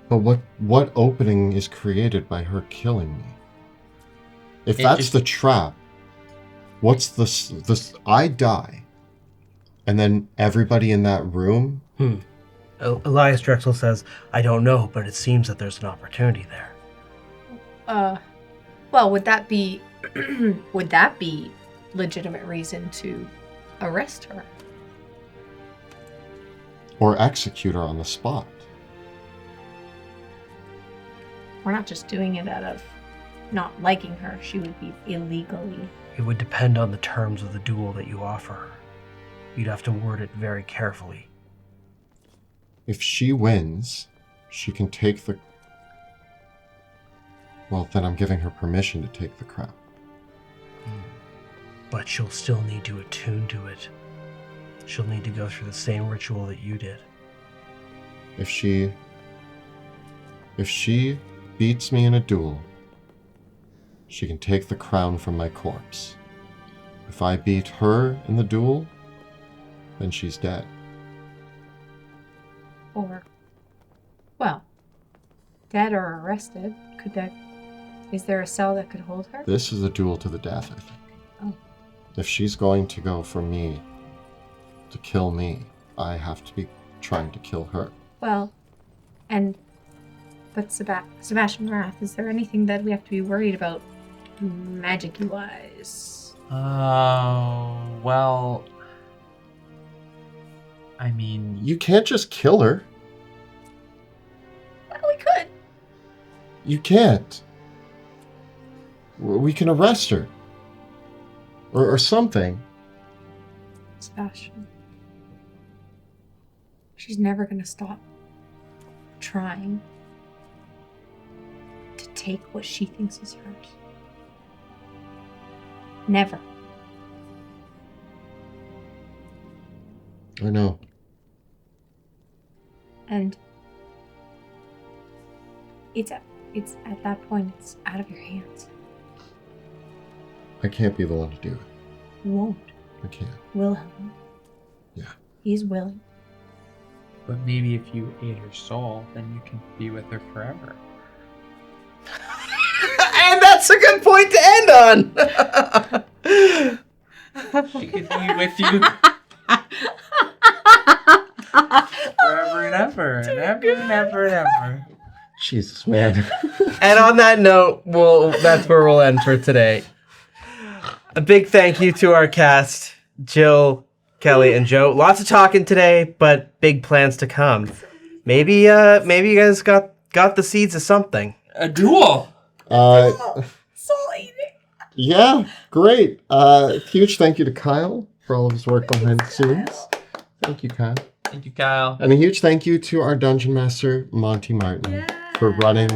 But what opening is created by her killing me? If It that's just- the trap, what's this? I die, and then everybody in that room. Elias Drexel says, I don't know, but it seems that there's an opportunity there. Well, would that be legitimate reason to arrest her? Or execute her on the spot. We're not just doing it out of not liking her. She would be illegally. It would depend on the terms of the duel that you offer her. You'd have to word it very carefully. If she wins, she can take the... Well, then I'm giving her permission to take the crown. But she'll still need to attune to it. She'll need to go through the same ritual that you did. If she beats me in a duel, she can take the crown from my corpse. If I beat her in the duel, then she's dead. Or, well, dead or arrested. Is there a cell that could hold her? This is a duel to the death, I think. Oh. If she's going to go for me, to kill me, I have to be trying to kill her. Well, but Sebastian Wrath, is there anything that we have to be worried about magic-y wise? Oh, well, I mean, You can't just kill her. Well, we could. You can't. We can arrest her. Or something. Sebastian. She's never gonna stop trying to take what she thinks is hers. Never. I know. And it's at that point, it's out of your hands. I can't be the one to do it. You won't. I can't. Wilhelm. Yeah. He's willing. but maybe if you ate her soul, then you can be with her forever. And that's a good point to end on. She could be with you forever never. Jesus, man. And on that note, that's where we'll end for today. A big thank you to our cast, Jill, Kelly, and Joe. Lots of talking today, but big plans to come. Maybe you guys got the seeds of something. A duel. Yeah, great. Huge thank you to Kyle for all of his work behind the scenes. Thank you, Kyle. Thank you, Kyle. And a huge thank you to our Dungeon Master, Monty Martin, for running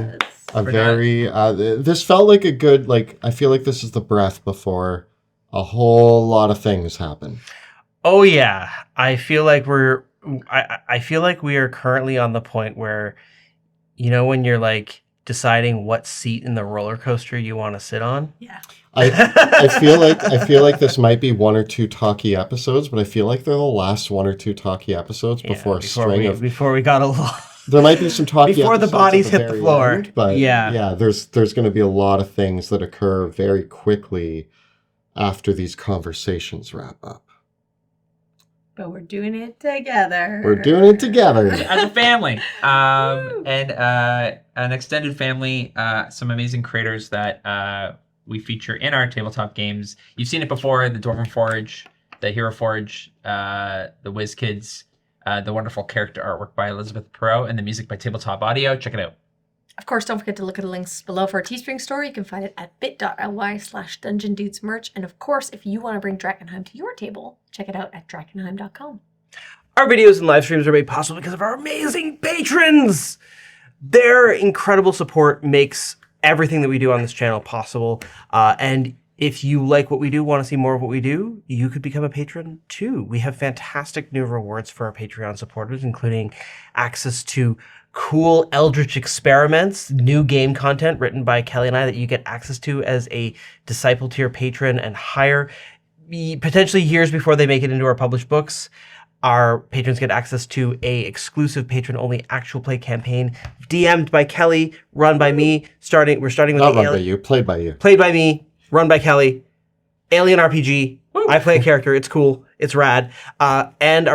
a very... this felt like a good... I feel like this is the breath before a whole lot of things happen. Oh, yeah. I feel like I feel like we are currently on the point where, when you're, deciding what seat in the roller coaster you want to sit on? Yeah. I feel like this might be one or two talky episodes, but I feel like they're the last one or two talky episodes before we got a lot. There might be some talky before the episodes bodies at the hit the very floor. end, but there's going to be a lot of things that occur very quickly after these conversations wrap up. But we're doing it together. We're doing it together. As a family. And an extended family, some amazing creators that we feature in our tabletop games. You've seen it before, the Dwarven Forge, the Hero Forge, the Whiz Kids, the wonderful character artwork by Elizabeth Perot, and the music by Tabletop Audio. Check it out. Of course, don't forget to look at the links below for our Teespring store. You can find it at bit.ly/DungeonDudesMerch. And of course, if you want to bring Drakkenheim to your table, check it out at drakkenheim.com. Our videos and live streams are made possible because of our amazing patrons. Their incredible support makes everything that we do on this channel possible. And if you like what we do, want to see more of what we do, you could become a patron too. We have fantastic new rewards for our Patreon supporters, including access to cool Eldritch experiments, new game content written by Kelly and I that you get access to as a disciple tier patron and higher, potentially years before they make it into our published books. Our patrons get access to a exclusive patron-only actual play campaign, DM'd by Kelly, run by me. We're starting with Not run by you, played by you. Played by me, run by Kelly. Alien RPG. Woo. I play a character. It's cool. It's rad. And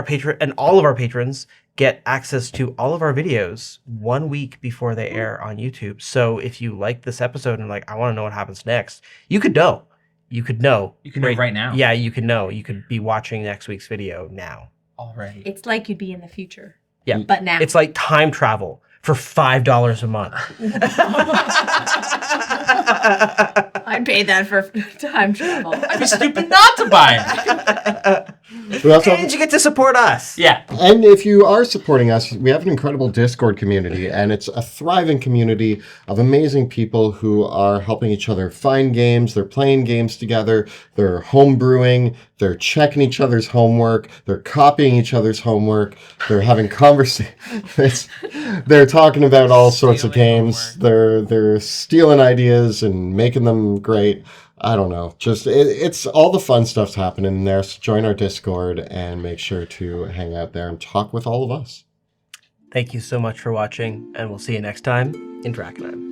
all of our patrons get access to all of our videos 1 week before they air on YouTube. So if you like this episode and I want to know what happens next, you could know. You could know. You can know right now. Yeah, you can know. You could be watching next week's video now. Already. It's like you'd be in the future. Yeah. But now. It's like time travel for $5 a month. I'd pay that for time travel. I'd be stupid not to buy it. And you get to support us. Yeah. And if you are supporting us, we have an incredible Discord community, and it's a thriving community of amazing people who are helping each other find games. They're playing games together. They're homebrewing. They're checking each other's homework. They're copying each other's homework. They're having conversations. They're talking about all sorts of games. They're stealing ideas and making them great. I don't know. Just it's all the fun stuff's happening there. So join our Discord and make sure to hang out there and talk with all of us. Thank you so much for watching, and we'll see you next time in Drakkenheim.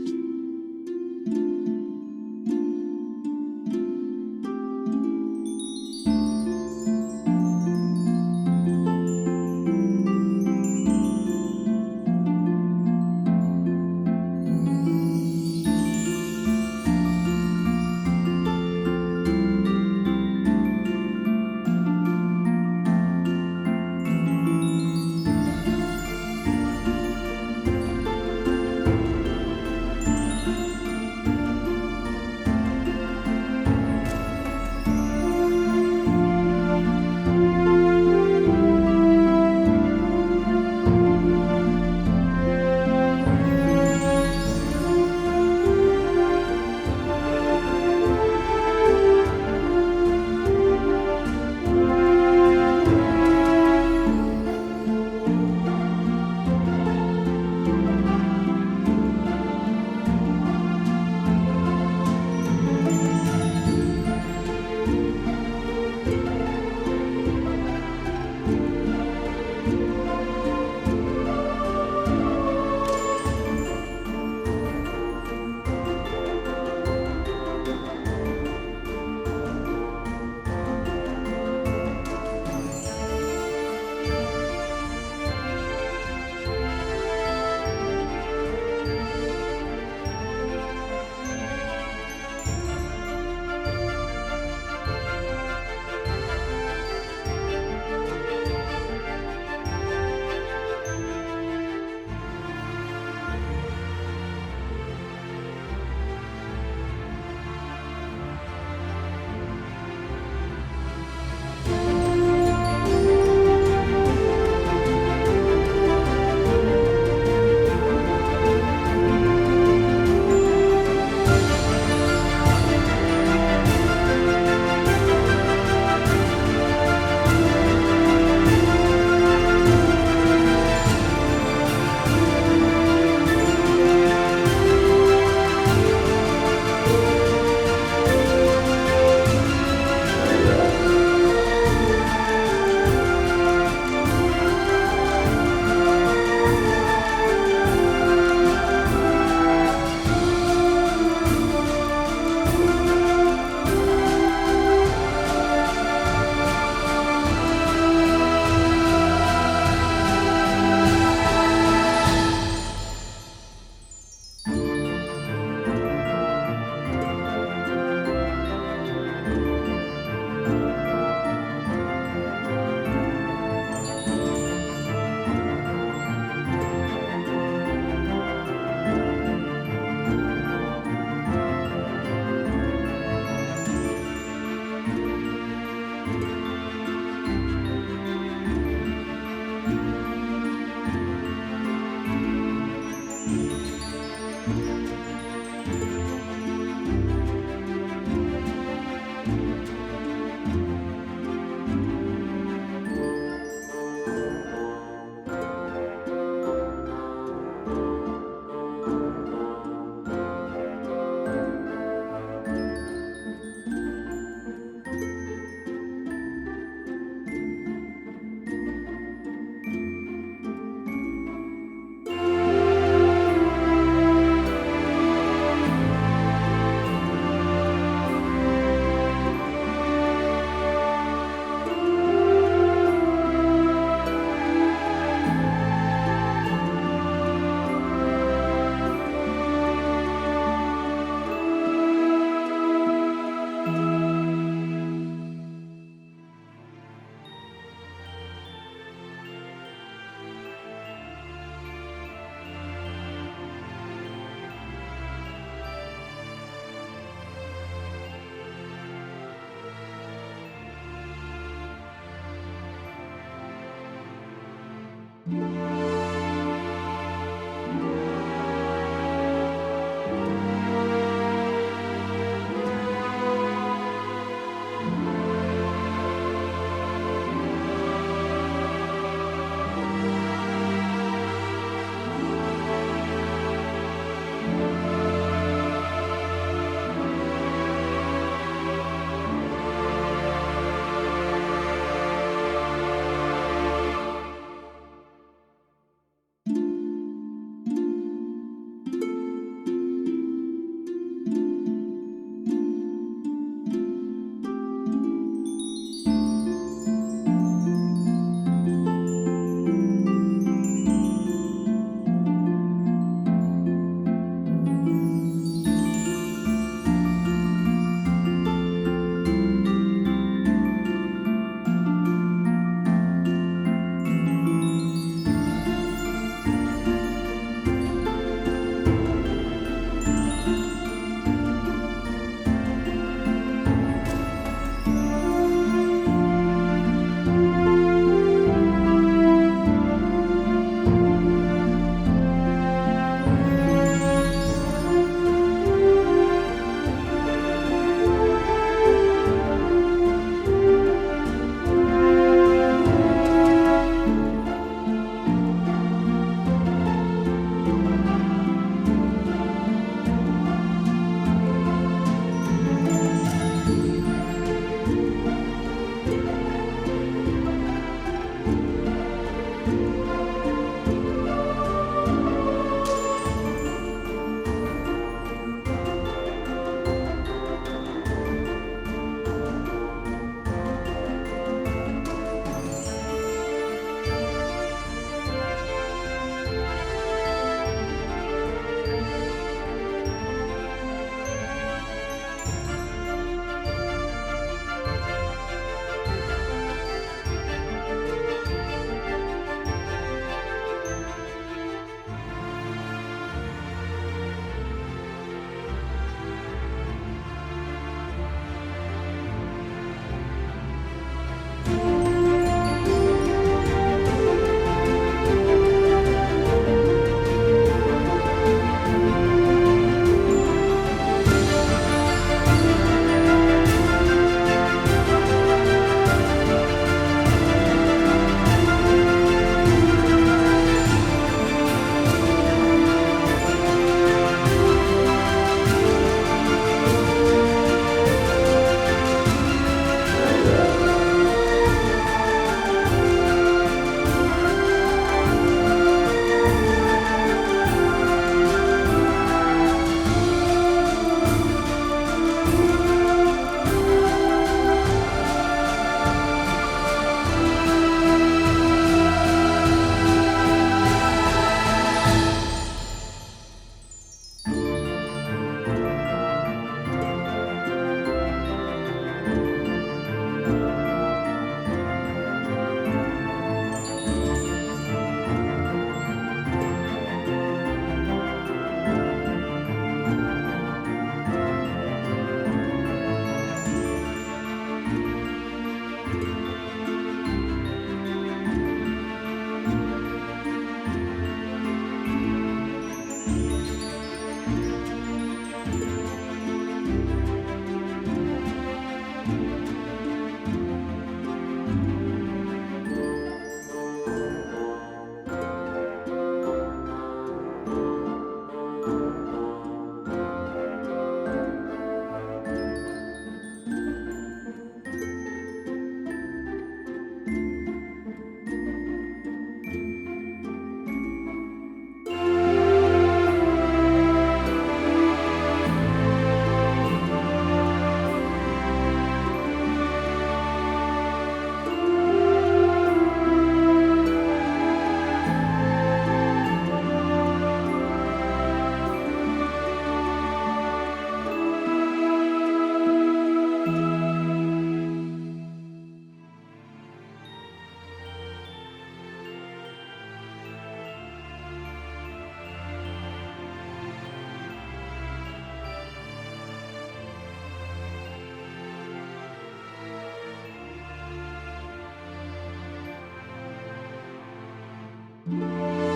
you.